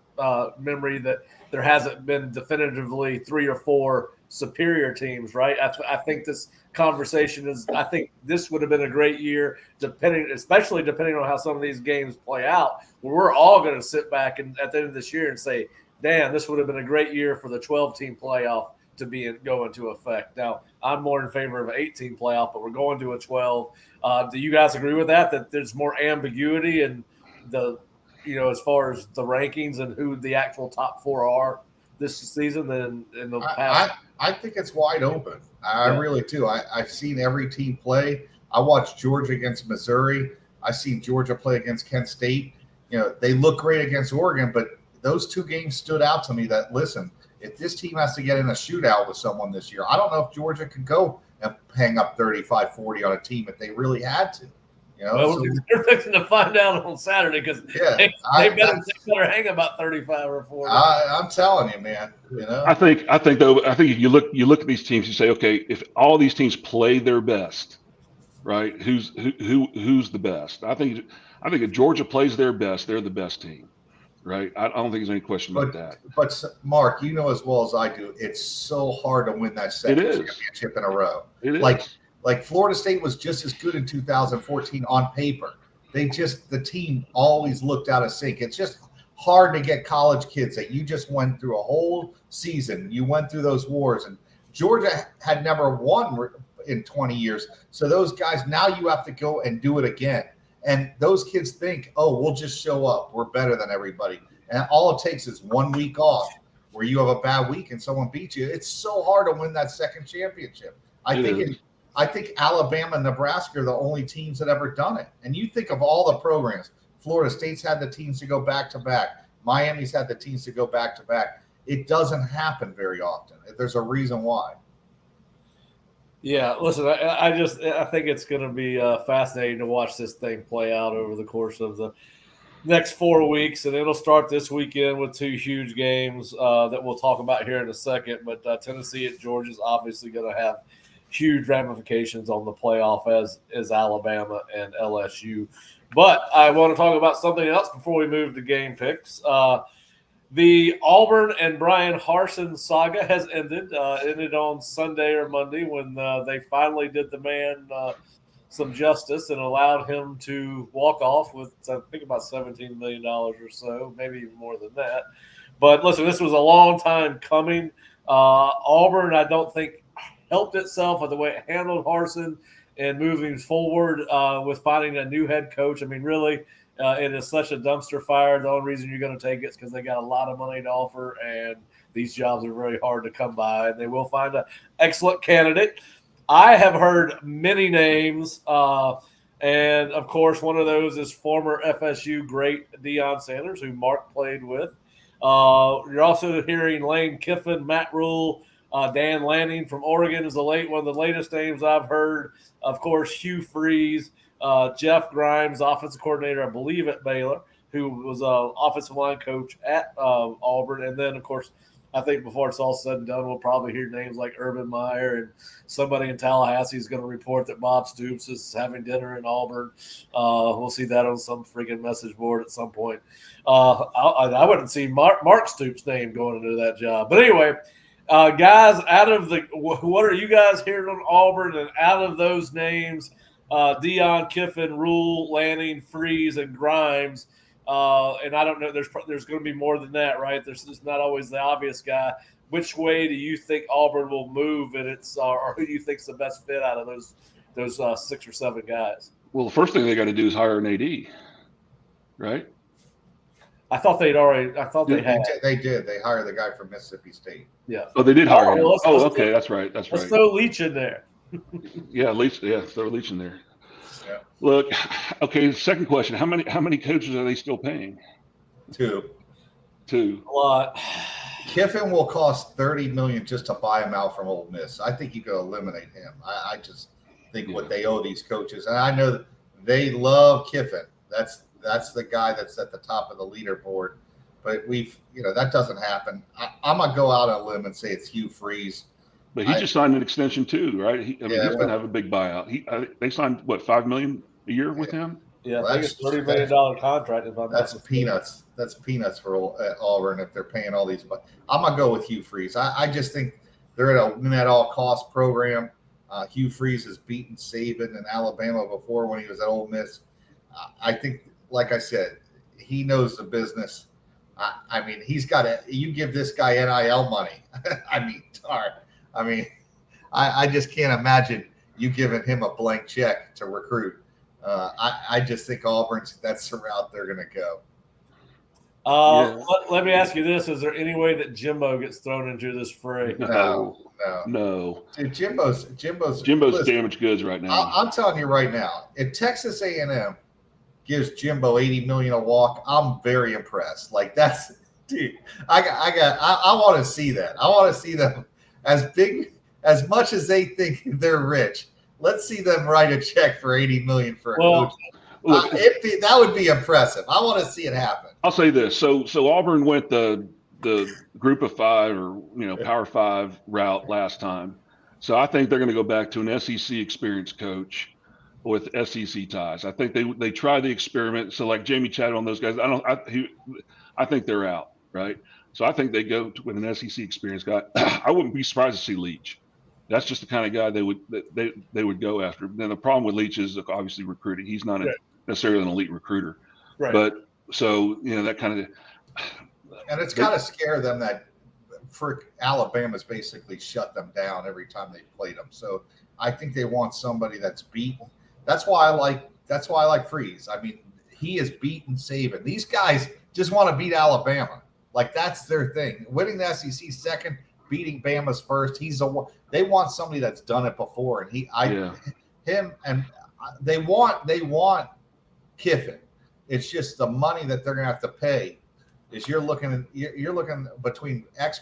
memory that there hasn't been definitively 3 or 4 superior teams, right? I think this conversation I think this would have been a great year, especially depending on how some of these games play out, where we're all going to sit back and at the end of this year and say, damn, this would have been a great year for the 12-team playoff to go into effect. Now, I'm more in favor of an 8-team playoff, but we're going to a 12. Do you guys agree with that there's more ambiguity in as far as the rankings and who the actual top 4 are this season than in the past? I think it's wide open. I really do. I've seen every team play. I watched Georgia against Missouri. I've seen Georgia play against Kent State. they look great against Oregon, but those two games stood out to me that, listen, if this team has to get in a shootout with someone this year, I don't know if Georgia could go and hang up 35-40 on a team if they really had to. Well, they're fixing to find out on Saturday because they better hang about 35 or 40. I'm telling you, man. I think if you look at these teams, you say, okay, if all these teams play their best, right? Who's the best? I think if Georgia plays their best, they're the best team, right? I don't think there's any question about that. But Mark, as well as I do, it's so hard to win that second championship in a row. It is. Like Florida State was just as good in 2014 on paper. The team always looked out of sync. It's just hard to get college kids that you just went through a whole season. You went through those wars, and Georgia had never won in 20 years. So those guys, now you have to go and do it again. And those kids think, oh, we'll just show up. We're better than everybody. And all it takes is 1 week off where you have a bad week and someone beats you. It's so hard to win that second championship. I think Alabama and Nebraska are the only teams that ever done it. And you think of all the programs. Florida State's had the teams to go back-to-back. Miami's had the teams to go back-to-back. It doesn't happen very often. There's a reason why. Yeah, listen, I think it's going to be fascinating to watch this thing play out over the course of the next 4 weeks. And it'll start this weekend with two huge games that we'll talk about here in a second. But Tennessee at Georgia is obviously going to have huge ramifications on the playoff as Alabama and LSU. But I want to talk about something else before we move to game picks. The Auburn and Brian Harsin saga has ended. Ended on Sunday or Monday when they finally did the man some justice and allowed him to walk off with, I think, about $17 million or so, maybe even more than that. But listen, this was a long time coming. Auburn, I don't think, helped itself with the way it handled Harsin and moving forward with finding a new head coach. I mean, really, it is such a dumpster fire. The only reason you're going to take it is because they got a lot of money to offer, and these jobs are very hard to come by, and they will find an excellent candidate. I have heard many names, and, of course, one of those is former FSU great Deion Sanders, who Mark played with. You're also hearing Lane Kiffin, Matt Rule, Dan Lanning from Oregon is one of the latest names I've heard. Of course, Hugh Freeze, Jeff Grimes, offensive coordinator, I believe, at Baylor, who was an offensive line coach at Auburn. And then, of course, I think before it's all said and done, we'll probably hear names like Urban Meyer, and somebody in Tallahassee is going to report that Bob Stoops is having dinner in Auburn. We'll see that on some freaking message board at some point. I wouldn't see Mark Stoops' name going into that job. But anyway, guys, what are you guys hearing on Auburn? And out of those names, Deion, Kiffin, Rule, Lanning, Freeze, and Grimes. And I don't know, there's going to be more than that, right? There's not always the obvious guy. Which way do you think Auburn will move, and or who do you think's the best fit out of those 6 or 7 guys? Well, the first thing they got to do is hire an AD, right? I thought they had. They did. They hired the guy from Mississippi State. Yeah. Oh, they did hire him. Well, okay, that's right. Let's throw Leach in there. Yeah, Leach. Yeah, throw Leach in there. Yeah. Look, okay. Second question: How many coaches are they still paying? 2. A lot. Kiffin will cost $30 million just to buy him out from Ole Miss. I think you could eliminate him. I just think what they owe these coaches, and I know that they love Kiffin. That's the guy that's at the top of the leaderboard. But that doesn't happen. I'm going to go out on a limb and say it's Hugh Freeze. But he just signed an extension too, right? He's going to have a big buyout. They signed, what, $5 million a year with him? Yeah, I think it's $30 million contract. That's peanuts. That's peanuts for Auburn if they're paying all these. But I'm going to go with Hugh Freeze. I just think they're at a win-at-all-cost program. Hugh Freeze has beaten Saban in Alabama before when he was at Ole Miss. I think, like I said, he knows the business. I mean, he's got to – you give this guy NIL money. I just can't imagine you giving him a blank check to recruit. I just think that's the route they're going to go. Let me ask you this. Is there any way that Jimbo gets thrown into this fray? No. Dude, Jimbo's damaged goods right now. I'm telling you right now, if Texas A&M gives Jimbo $80 million a walk, I'm very impressed. Like that's, dude, I want to see that. I want to see them as much as they think they're rich. Let's see them write a check for $80 million for a coach. Look, that would be impressive. I want to see it happen. I'll say this: so Auburn went the Group of Five or Power Five route last time. So I think they're going to go back to an SEC experienced coach with SEC ties. I think they try the experiment. So like Jamie Chadwell and those guys, I think they're out, right? So I think they go with an SEC experienced guy. I wouldn't be surprised to see Leach. That's just the kind of guy they would go after. Then the problem with Leach is obviously recruiting. He's not necessarily an elite recruiter, right? But so that kind of. And it's got to scare them that Alabama's basically shut them down every time they played them. So I think they want somebody that's beaten. That's why I like Freeze. I mean, he has beaten Saban. These guys just want to beat Alabama. Like that's their thing. Winning the SEC second, beating Bama's first. They want somebody that's done it before, and they want Kiffin. It's just the money that they're gonna have to pay. Is you're looking between ex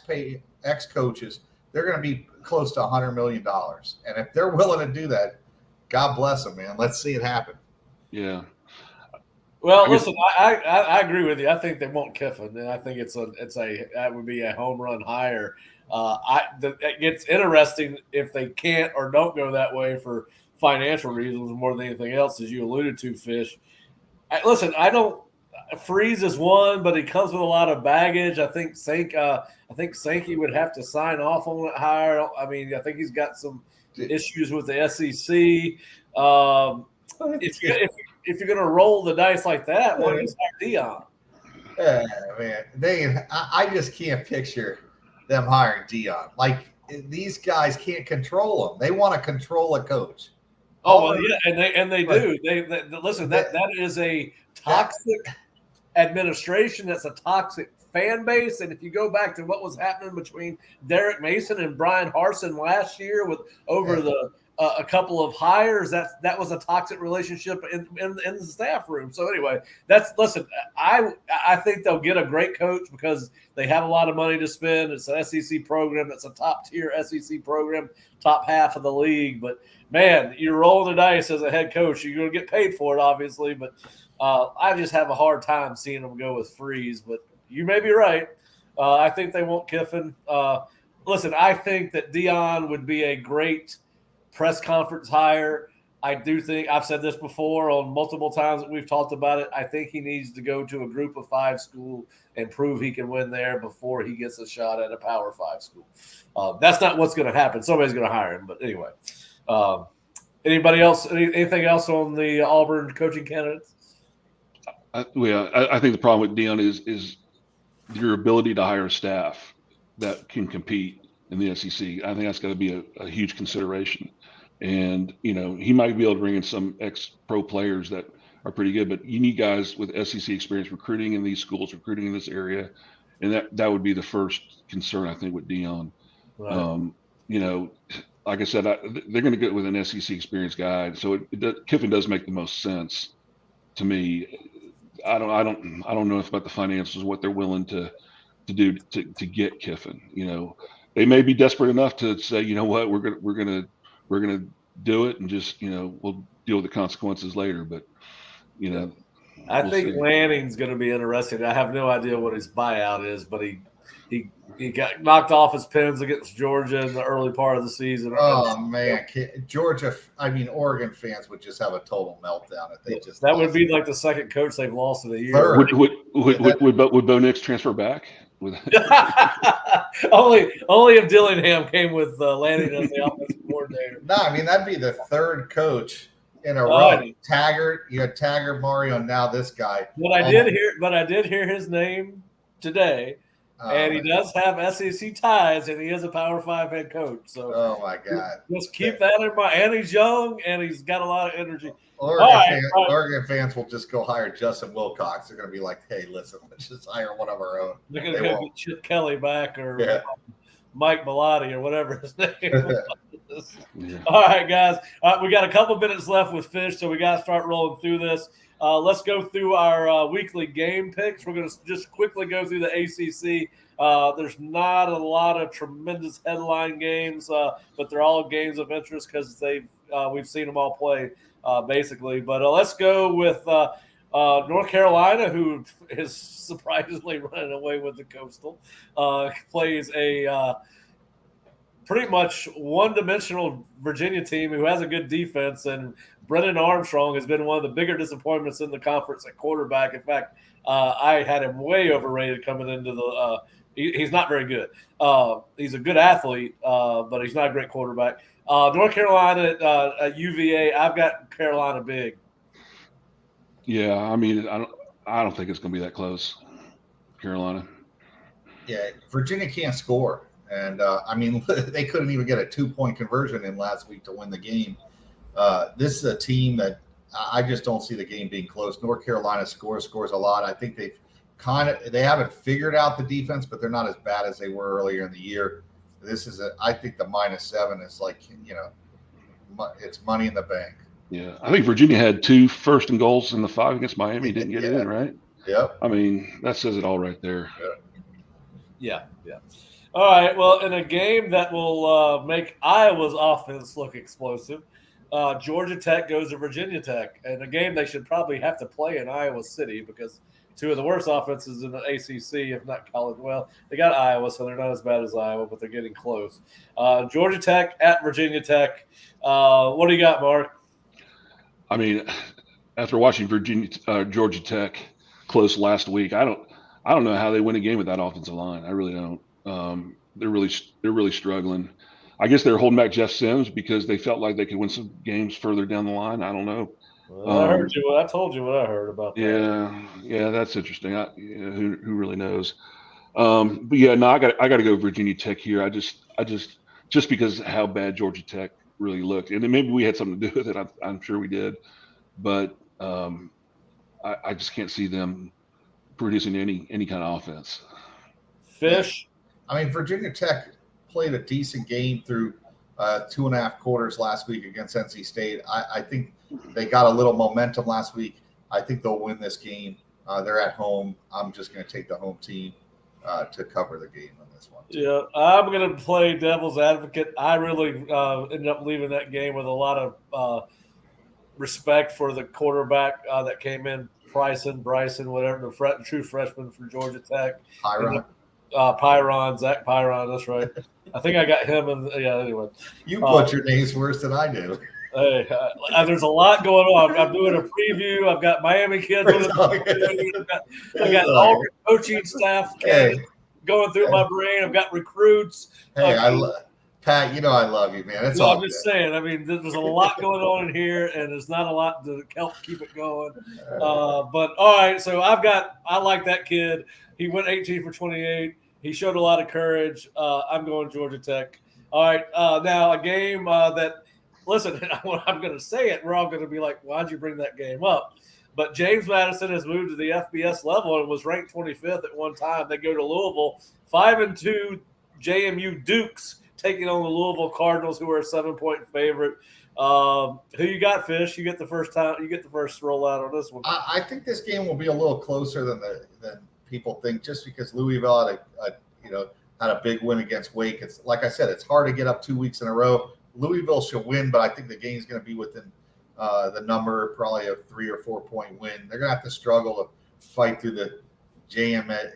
coaches, they're gonna be close to $100 million, and if they're willing to do that, God bless them, man. Let's see it happen. Yeah. Well, listen, I agree with you. I think they want Kiffin, and I think that would be a home run hire. It gets interesting if they can't or don't go that way for financial reasons more than anything else, as you alluded to, Fish. Freeze is one, but he comes with a lot of baggage. I think Sankey would have to sign off on that hire. I mean, I think he's got some issues with the SEC. If you're going to roll the dice like that, why don't you hire Deion? Man, I just can't picture them hiring Deion. Like these guys can't control them. They want to control a coach. Oh well, yeah, and they do. They listen. That is a toxic administration. That's a toxic fan base. And if you go back to what was happening between Derek Mason and Brian Harsin last year a couple of hires, that was a toxic relationship in the staff room. So anyway, I think they'll get a great coach because they have a lot of money to spend. It's an SEC program. That's a top tier SEC program, top half of the league. But man, you're rolling the dice as a head coach. You're going to get paid for it, obviously. But I just have a hard time seeing them go with Freeze. But you may be right. I think they want Kiffin. Listen, I think that Deion would be a great press conference hire. I do think, I've said this before on multiple times that we've talked about it, I think he needs to go to a Group of Five school and prove he can win there before he gets a shot at a Power Five school. That's not what's going to happen. Somebody's going to hire him. But anyway, anybody else, anything else on the Auburn coaching candidates? I think the problem with Deion is your ability to hire staff that can compete in the SEC. I think that's got to be a huge consideration. And, he might be able to bring in some ex-pro players that are pretty good, but you need guys with SEC experience recruiting in these schools, recruiting in this area. And that would be the first concern, I think, with Deion. Right. Like I said, they're going to go with an SEC experienced guy. So Kiffin does make the most sense to me. I don't know about the finances, what they're willing to do to get Kiffin. They may be desperate enough to say, you know what, we're gonna do it, and just we'll deal with the consequences later. But I think Lanning's going to be interesting. I have no idea what his buyout is, but he got knocked off his pins against Georgia in the early part of the season. Oh man, Oregon fans would just have a total meltdown if they just. That would be like the second coach they've lost in a year. Would Bo Nix transfer back? only if Dillingham came with Lanning as the offensive coordinator. No, that'd be the third coach in a row. Taggart, you had Taggart, Mario, and now this guy. But I did hear his name today, and he does have SEC ties, and he is a Power 5 head coach. So, oh my God, just keep that in mind. And he's young, and he's got a lot of energy. Oregon fans will just go hire Justin Wilcox. They're going to be like, "Hey, listen, let's just hire one of our own." They're going to go get Chip Kelly back or Mike Bellotti or whatever his name is. Yeah. All right, guys. We got a couple minutes left with Fish, so we got to start rolling through this. Let's go through our weekly game picks. We're going to just quickly go through the ACC. There's not a lot of tremendous headline games, but they're all games of interest because we've seen them all play basically. But let's go with North Carolina, who is surprisingly running away with the Coastal, plays a pretty much one-dimensional Virginia team who has a good defense, and Brennan Armstrong has been one of the bigger disappointments in the conference at quarterback. In fact, I had him way overrated coming into the he's not very good. He's a good athlete, but he's not a great quarterback. North Carolina at UVA, I've got Carolina big. Yeah, I mean, I don't think it's going to be that close. Carolina. Yeah, Virginia can't score. And, I mean, they couldn't even get a 2-point conversion in last week to win the game. This is a team that I just don't see the game being close. North Carolina scores a lot. I think they haven't figured out the defense, but they're not as bad as they were earlier in the year. I think the -7 is like, it's money in the bank. Yeah, I think Virginia had 2 first and goals in the 5 against Miami. Didn't get it in, right? Yep. I mean, that says it all right there. Yeah. All right, well, in a game that will make Iowa's offense look explosive, Georgia Tech goes to Virginia Tech, and a game they should probably have to play in Iowa City because 2 of the worst offenses in the ACC, if not college. Well, they got Iowa, so they're not as bad as Iowa, but they're getting close. Georgia Tech at Virginia Tech. What do you got, Mark? I mean, after watching Georgia Tech close last week, I don't know how they win a game with that offensive line. I really don't. They're really struggling. I guess they're holding back Jeff Sims because they felt like they could win some games further down the line. I don't know. Well, I heard you. I told you what I heard about that. Yeah, that's interesting. Who really knows? But yeah, no, I got to go Virginia Tech here. I just because of how bad Georgia Tech really looked, and maybe we had something to do with it. I'm sure we did, but I just can't see them producing any kind of offense. Fish. I mean, Virginia Tech played a decent game through 2.5 quarters last week against NC State. I think they got a little momentum last week. I think they'll win this game. They're at home. I'm just going to take the home team to cover the game on this one. Yeah, I'm going to play devil's advocate. I really ended up leaving that game with a lot of respect for the quarterback that came in, Bryson, whatever, the true freshman for Georgia Tech. Zach Pyron, that's right. I think I got him. Anyway. You butcher names worse than I do. Hey, there's a lot going on. I'm doing a preview. I've got Miami kids. I've got all the coaching staff going through my brain. I've got recruits. Hey, Pat, I love you, man. That's all. I'm just saying. I mean, there's a lot going on in here, and there's not a lot to help keep it going. But all right, so I like that kid. He went 18 for 28. He showed a lot of courage. I'm going Georgia Tech. All right, now a game that, listen, I'm going to say it. We're all going to be like, why'd you bring that game up? But James Madison has moved to the FBS level and was ranked 25th at one time. They go to Louisville, 5-2 JMU Dukes taking on the Louisville Cardinals, who are a 7-point favorite. Who you got, Fish? You get the first time. You get the first rollout on this one. I think this game will be a little closer than people think, just because Louisville had a big win against Wake. It's like I said, it's hard to get up 2 weeks in a row. Louisville should win, but I think the game's going to be within the number, probably a 3 or 4 point win. They're going to have to struggle to fight through the JMU,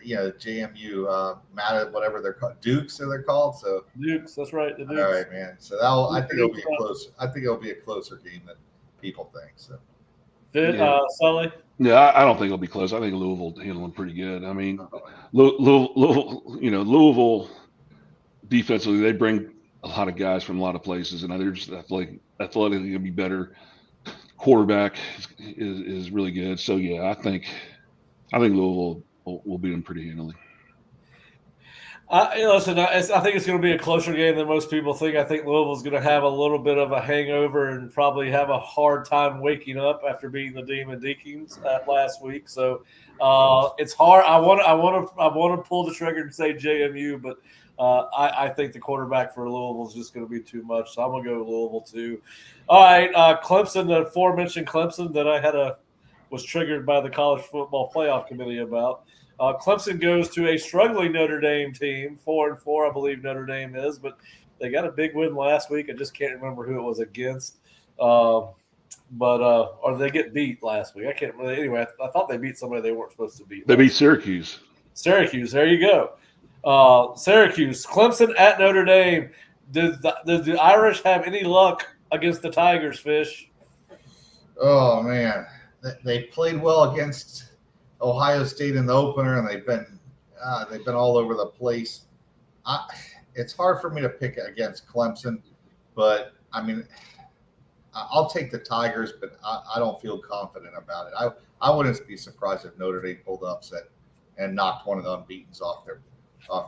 whatever they're called, Dukes. They're called. So Dukes, that's right. The Dukes. All right, man. So I think it'll be close. I think it'll be a closer game than people think. So, Sully. Yeah, I don't think it'll be close. I think Louisville handle them pretty good. I mean, Louisville defensively, they bring a lot of guys from a lot of places, and they're just athletically going to be better. Quarterback is really good. So yeah, I think Louisville will beat them pretty handily. Listen, I think it's going to be a closer game than most people think. I think Louisville's going to have a little bit of a hangover and probably have a hard time waking up after beating the Demon Deacons last week. So it's hard. I want to pull the trigger and say JMU, but I think the quarterback for Louisville is just going to be too much. So I'm going to go Louisville too. All right, Clemson, the aforementioned Clemson that I had a was triggered by the College Football Playoff Committee about. Clemson goes to a struggling Notre Dame team, 4-4, I believe Notre Dame is, but they got a big win last week. I just can't remember who it was against. Or they get beat last week. I can't remember. Anyway, I thought they beat somebody they weren't supposed to beat. They beat Syracuse. Syracuse, there you go. Syracuse, Clemson at Notre Dame. Did the Irish have any luck against the Tigers, Fish? Oh man, they played well against Ohio State in the opener, and they've been all over the place. It's hard for me to pick against Clemson, but I mean, I'll take the Tigers, but I don't feel confident about it. I wouldn't be surprised if Notre Dame pulled the upset and knocked one of the unbeatens off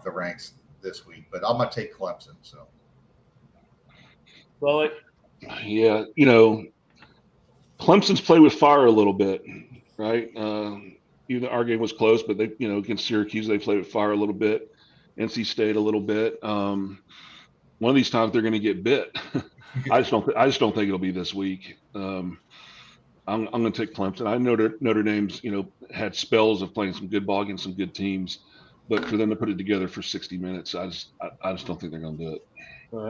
the ranks this week. But I'm gonna take Clemson. So, well, yeah, Clemson's played with fire a little bit, right? Even our game was close, but they, against Syracuse, they played with fire a little bit. NC State a little bit. One of these times they're going to get bit. I just don't think it'll be this week. I'm going to take Clemson. I know Notre Dame's had spells of playing some good ball against some good teams, but for them to put it together for 60 minutes, I just don't think they're going to do it. All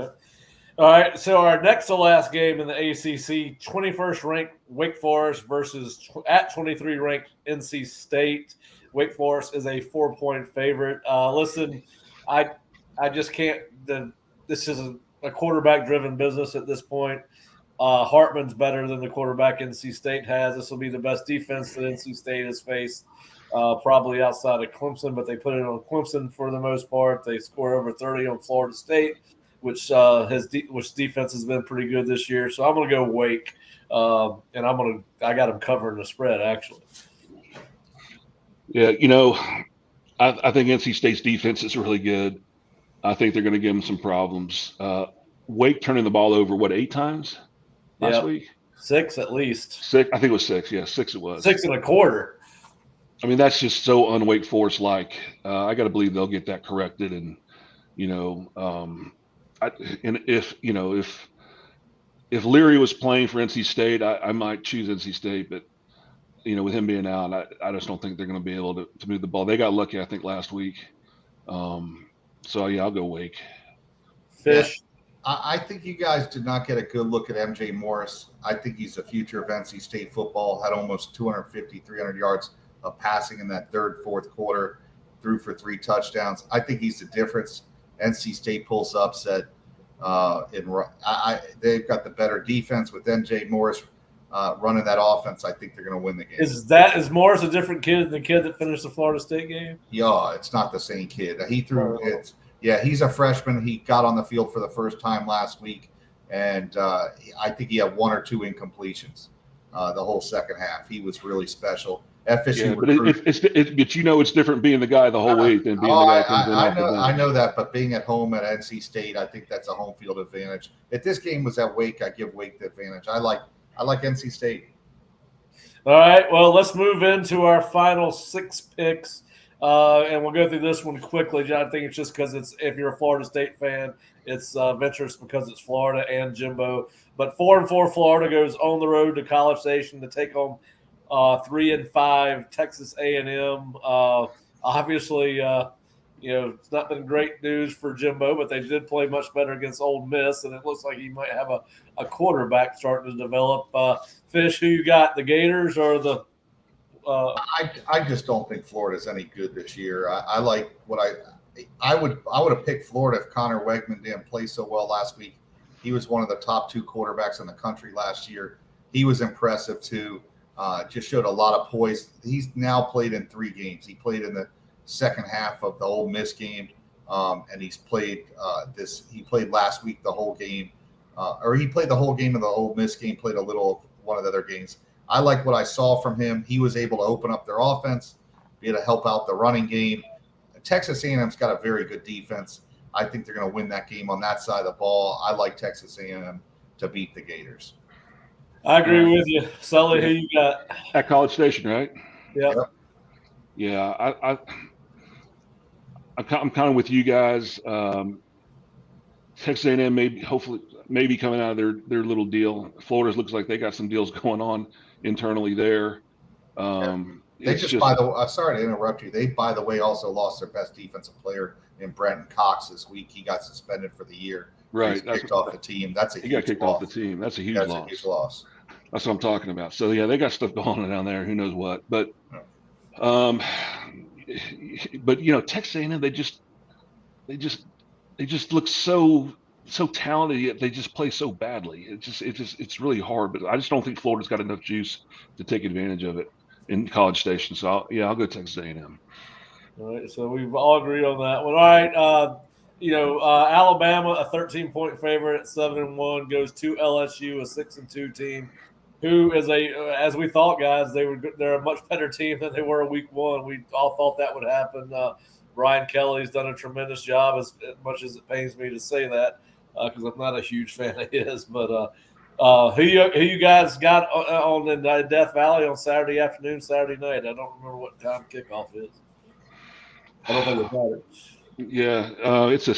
right. So our next to last game in the ACC, 21st ranked Wake Forest versus at 23 ranked NC State. Wake Forest is a 4-point favorite. Listen, I just can't. This is a quarterback-driven business at this point. Hartman's better than the quarterback NC State has. This will be the best defense that NC State has faced, probably outside of Clemson, but they put it on Clemson for the most part. They score over 30 on Florida State, which defense has been pretty good this year. So I'm going to go Wake, and I got them covering the spread actually. Yeah, I think NC State's defense is really good. I think they're going to give them some problems. Wake turning the ball over, 8 times last week? 6 at least. 6, I think it was 6. Yeah, 6 it was. 6 1/4. I mean, that's just so un-Wake Forest-like. I got to believe they'll get that corrected, and if Leary was playing for NC State, I might choose NC State, but with him being out, I just don't think they're going to be able to move the ball. They got lucky, I think, last week. So yeah, I'll go Wake. Fish. Yeah, I think you guys did not get a good look at MJ Morris. I think he's the future of NC State football. Had almost 250, 300 yards of passing in that third, fourth quarter. Threw for 3 touchdowns. I think he's the difference. NC State pulls upset. They've got the better defense with MJ Morris running that offense. I think they're going to win the game. Is Morris a different kid than the kid that finished the Florida State game? Yeah, it's not the same kid. He threw it. Yeah, he's a freshman. He got on the field for the first time last week, and I think he had 1 or 2 incompletions the whole second half. He was really special. FSU, but it's different being the guy the whole week than being the guy that comes in. I know that, but being at home at NC State, I think that's a home field advantage. If this game was at Wake, I give Wake the advantage. I like NC State. All right, well, let's move into our final 6 picks, and we'll go through this one quickly. John, I think it's just because if you're a Florida State fan, it's adventurous because it's Florida and Jimbo. But 4-4 Florida goes on the road to College Station to take on 3-5 Texas A&M. Obviously, it's not been great news for Jimbo, but they did play much better against Ole Miss, and it looks like he might have a quarterback starting to develop. Fish, who you got, the Gators or the I just don't think Florida's any good this year. I like what I would have picked Florida if Connor Wegman didn't play so well last week. He was one of the top 2 quarterbacks in the country last year. He was impressive too. Just showed a lot of poise. He's now played in 3 games. He played in the second half of the Ole Miss game, and he's played He played last week the whole game, or he played the whole game of the Ole Miss game. Played a little of one of the other games. I like what I saw from him. He was able to open up their offense, be able to help out the running game. Texas A&M's got a very good defense. I think they're going to win that game on that side of the ball. I like Texas A&M to beat the Gators. I agree with you. Sully, who you got? At College Station, right? Yep. Yeah. I'm kind of with you guys. Texas A&M maybe coming out of their little deal. Florida's looks like they got some deals going on internally there. They just, by the way, sorry to interrupt you. They, by the way, also lost their best defensive player in Brenton Cox this week. He got suspended for the year. Right. He's kicked off the team. That's a he huge got kicked loss. off the team. That's a huge That's loss. a huge loss. That's what I'm talking about. So yeah, they got stuff going on down there. Who knows what? But Texas A&M, they just look so talented, yet they just play so badly. It's really hard. But I just don't think Florida's got enough juice to take advantage of it in College Station. So I'll go Texas A&M. All right, so we've all agreed on that one. All right, Alabama, a 13-point favorite, 7-1, goes to LSU, a 6-2 team, who is as we thought, guys, they're a much better team than they were week one. We all thought that would happen. Brian Kelly's done a tremendous job, as much as it pains me to say that, because I'm not a huge fan of his. But who you guys got on in Death Valley on Saturday afternoon, Saturday night? I don't remember what time kickoff is. I don't think about it. Yeah, it's a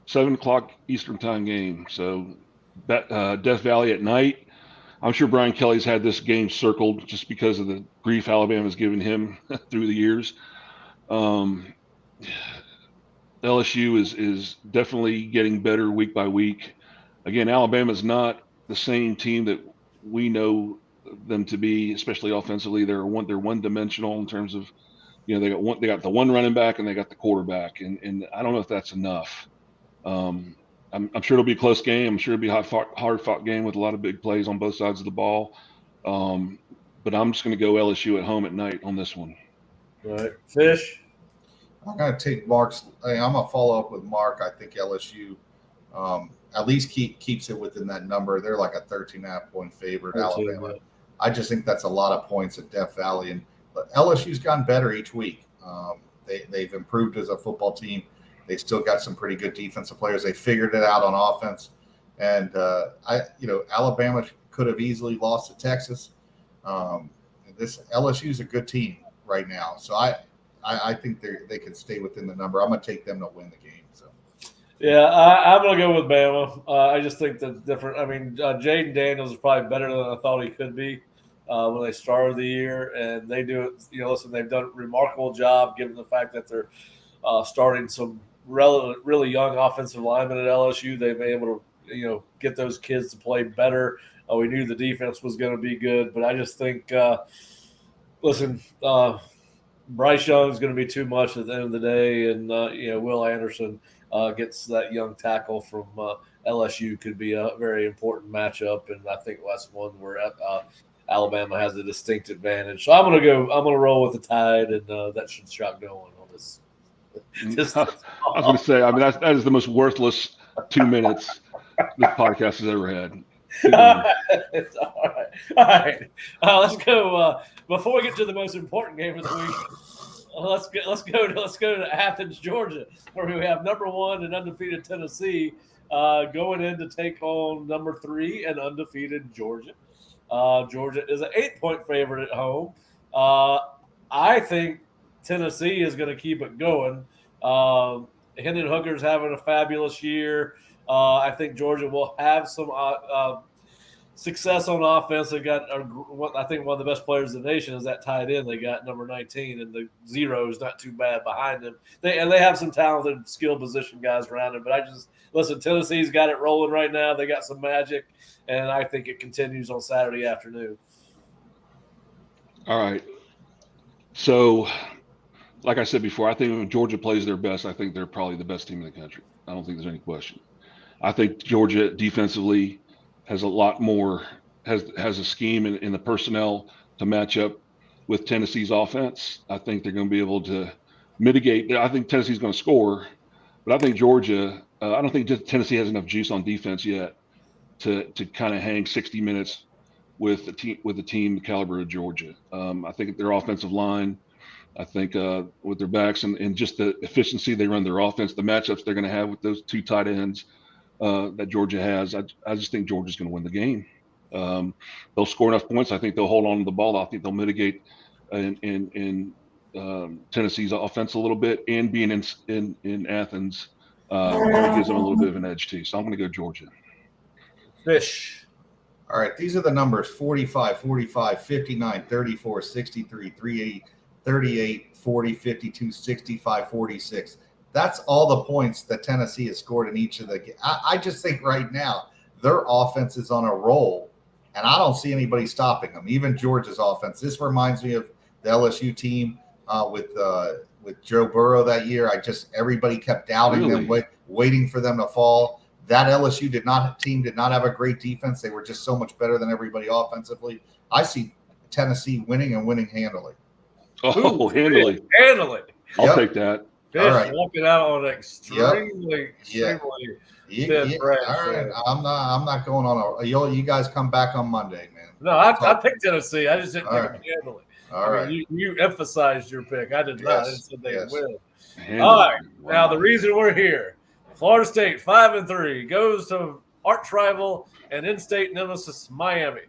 7 o'clock Eastern time game. So Death Valley at night. I'm sure Brian Kelly's had this game circled just because of the grief Alabama's given him through the years. LSU is definitely getting better week by week. Again, Alabama's not the same team that we know them to be, especially offensively. They're one-dimensional in terms of, they got the one running back and they got the quarterback, and I don't know if that's enough. I'm sure it'll be a close game. I'm sure it'll be a hard fought game with a lot of big plays on both sides of the ball. But I'm just going to go LSU at home at night on this one. Right, Fish. I'm going to take Mark's. I'm going to follow up with Mark. I think LSU at least keeps it within that number. They're like a 13.5-point favorite. Alabama. I just think that's a lot of points at Death Valley, and LSU's gotten better each week. They've improved as a football team. They still got some pretty good defensive players. They figured it out on offense, and Alabama could have easily lost to Texas. This LSU's a good team right now, so I think they can stay within the number. I'm going to take them to win the game. So. Yeah, I'm going to go with Bama. I just think the different. I mean, Jaden Daniels is probably better than I thought he could be when they started the year, and they do it. Listen, they've done a remarkable job given the fact that they're starting some really young offensive linemen at LSU. They've been able to get those kids to play better. We knew the defense was going to be good, but I just think, Bryce Young is going to be too much at the end of the day, and Will Anderson gets that young tackle from LSU could be a very important matchup, and I think that's one where Alabama has a distinct advantage. So I'm going to roll with the Tide, and that should shock no one on this. I was going to say, I mean, that is the most worthless 2 minutes this podcast has ever had. All right. Let's go. Before we get to the most important game of the week, let's go to Athens, Georgia, where we have number 1 and undefeated Tennessee going in to take on number 3 and undefeated Georgia. Georgia is an 8-point favorite at home. I think Tennessee is going to keep it going. Hendon Hooker's having a fabulous year. I think Georgia will have some success on offense. They've got, I think, one of the best players in the nation is that tight end they got, number 19, and the 0 is not too bad behind them. They have some talented, skill position guys around them. But Tennessee's got it rolling right now. They got some magic, and I think it continues on Saturday afternoon. All right. So, like I said before, I think when Georgia plays their best, I think they're probably the best team in the country. I don't think there's any question. I think Georgia defensively has a lot more, has a scheme in the personnel to match up with Tennessee's offense. I think they're going to be able to mitigate. I think Tennessee's going to score, but I think Georgia, I don't think Tennessee has enough juice on defense yet to kind of hang 60 minutes with the team the caliber of Georgia. I think their offensive line, I think with their backs and just the efficiency they run their offense, the matchups they're going to have with those 2 tight ends that Georgia has, I just think Georgia's going to win the game. They'll score enough points. I think they'll hold on to the ball. I think they'll mitigate in Tennessee's offense a little bit, and being in Athens probably gives them a little bit of an edge too. So I'm going to go Georgia. Fish. All right, these are the numbers: 45, 45, 59, 34, 63, 38, 38, 40, 52, 65, 46. That's all the points that Tennessee has scored in each of the games. I just think right now their offense is on a roll, and I don't see anybody stopping them. Even Georgia's offense. This reminds me of the LSU team with Joe Burrow that year. Everybody kept doubting them, waiting for them to fall. That LSU team did not have a great defense. They were just so much better than everybody offensively. I see Tennessee winning and winning handily. Oh, handily. Handily. I'll take that. Fish walking out on extremely thin branch. All right. I'm not going on you guys come back on Monday, man. No, I picked Tennessee. I just didn't pick them handily. All right. You emphasized your pick. I did not. I just said they would win. All right. Wow. Now the reason we're here. Florida State 5-3 goes to arch rival and in-state nemesis Miami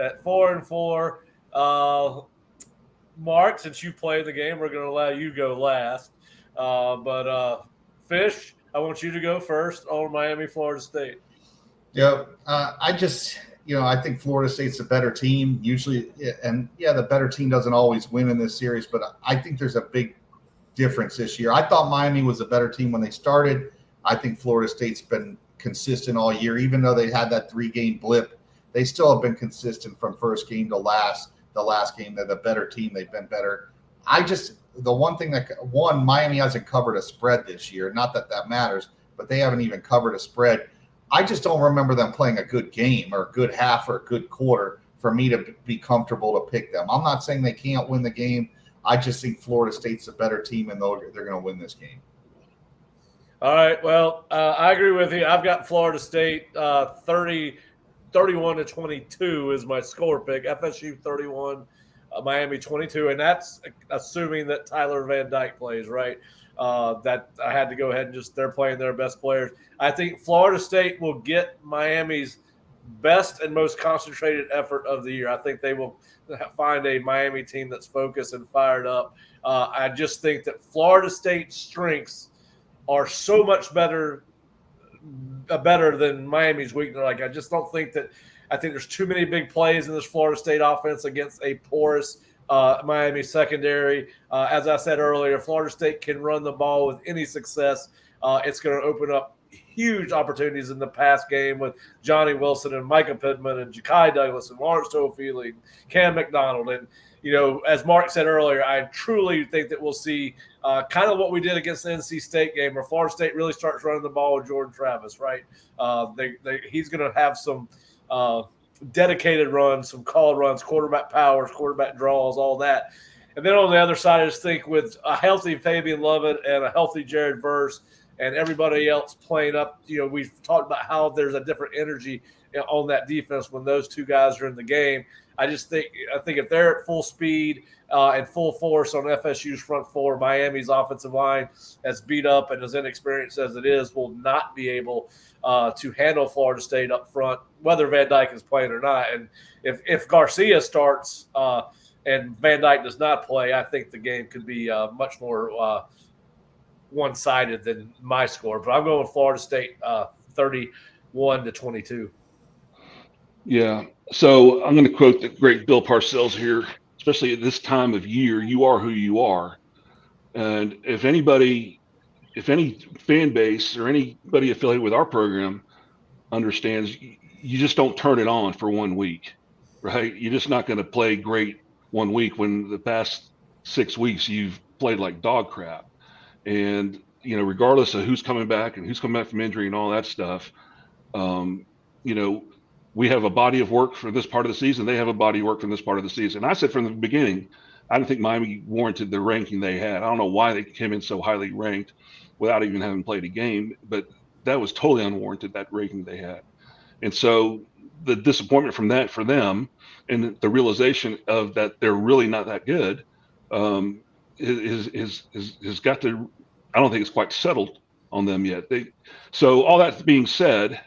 at 4-4. Mark, since you played the game, we're going to allow you to go last. But Fish, I want you to go first on Miami, Florida State. Yep. I think Florida State's a better team usually, and the better team doesn't always win in this series, but I think there's a big difference this year. I thought Miami was a better team when they started. I think Florida State's been consistent all year, even though they had that 3-game blip. They still have been consistent from first game to last. The last game, they're the better team. They've been better. The one thing Miami hasn't covered a spread this year. Not that matters, but they haven't even covered a spread. I just don't remember them playing a good game or a good half or a good quarter for me to be comfortable to pick them. I'm not saying they can't win the game. I just think Florida State's a better team, and they're going to win this game. All right. Well, I agree with you. I've got Florida State 31-22 is my score pick. FSU 31, Miami 22, and that's assuming that Tyler Van Dyke plays, right? That I had to go ahead and they're playing their best players. I think Florida State will get Miami's best and most concentrated effort of the year. I think they will find a Miami team that's focused and fired up. I just think that Florida State's strengths are so much better than Miami's weakness. I just don't think that. I think there's too many big plays in this Florida State offense against a porous Miami secondary. As I said earlier, Florida State can run the ball with any success. It's going to open up huge opportunities in the pass game with Johnny Wilson and Micah Pittman and Ja'Kai Douglas and Lawrence Toafili, Cam McDonald. And, as Mark said earlier, I truly think that we'll see kind of what we did against the NC State game where Florida State really starts running the ball with Jordan Travis, right? He's going to have some dedicated runs, some called runs, quarterback powers, quarterback draws, all that. And then on the other side, I just think with a healthy Fabian Lovett and a healthy Jared Verse and everybody else playing up, we've talked about how there's a different energy on that defense when those two guys are in the game. I think if they're at full speed and full force on FSU's front four, Miami's offensive line, as beat up and as inexperienced as it is, will not be able to handle Florida State up front, whether Van Dyke is playing or not. And if Garcia starts and Van Dyke does not play, I think the game could be much more one-sided than my score. But I'm going with Florida State 31-22. Yeah. So I'm going to quote the great Bill Parcells here, especially at this time of year. You are who you are. And if any fan base or anybody affiliated with our program understands, you just don't turn it on for 1 week, right? You're just not going to play great 1 week when the past 6 weeks you've played like dog crap. And, regardless of who's coming back and who's coming back from injury and all that stuff, we have a body of work for this part of the season. They have a body of work from this part of the season. And I said from the beginning, I didn't think Miami warranted the ranking they had. I don't know why they came in so highly ranked without even having played a game, but that was totally unwarranted, that ranking they had. And so the disappointment from that for them and the realization of that they're really not that good has got to, I don't think it's quite settled on them yet. So all that being said,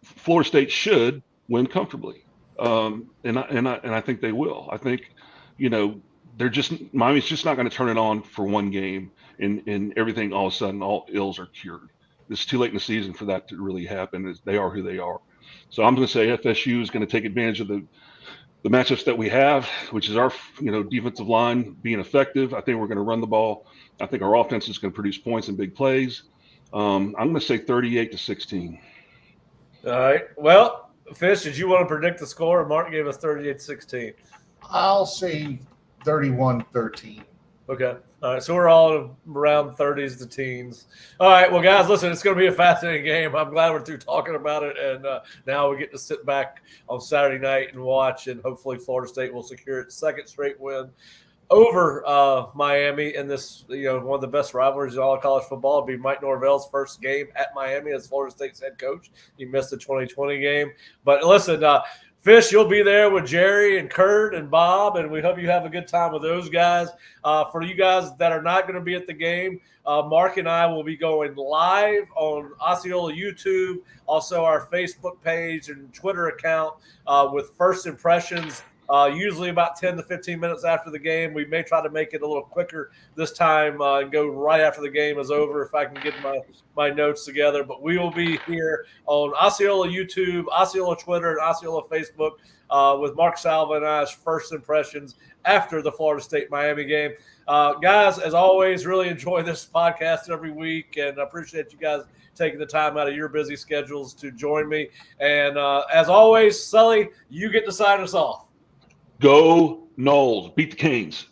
Florida State should win comfortably, and I think they will. I think, Miami's just not going to turn it on for one game, and everything all of a sudden all ills are cured. It's too late in the season for that to really happen. They are who they are. So I'm going to say FSU is going to take advantage of the matchups that we have, which is our defensive line being effective. I think we're going to run the ball. I think our offense is going to produce points and big plays. I'm going to say 38-16. All right. Well, Fish, did you want to predict the score? Mark gave us 38-16. I'll say 31-13. Okay. All right. So we're all around 30s to teens. All right. Well, guys, listen, it's going to be a fascinating game. I'm glad we're through talking about it. And now we get to sit back on Saturday night and watch. And hopefully Florida State will secure its second straight win over Miami in this, one of the best rivalries in all of college football. It'll be Mike Norvell's first game at Miami as Florida State's head coach. He missed the 2020 game. But listen, Fish, you'll be there with Jerry and Kurt and Bob, and we hope you have a good time with those guys. For you guys that are not going to be at the game, Mark and I will be going live on Osceola YouTube, also our Facebook page and Twitter account with first impressions. Usually about 10 to 15 minutes after the game. We may try to make it a little quicker this time and go right after the game is over if I can get my notes together. But we will be here on Osceola YouTube, Osceola Twitter, and Osceola Facebook with Mark Salva and I's first impressions after the Florida State-Miami game. Guys, as always, really enjoy this podcast every week, and I appreciate you guys taking the time out of your busy schedules to join me. And as always, Sully, you get to sign us off. Go Noles. Beat the Canes.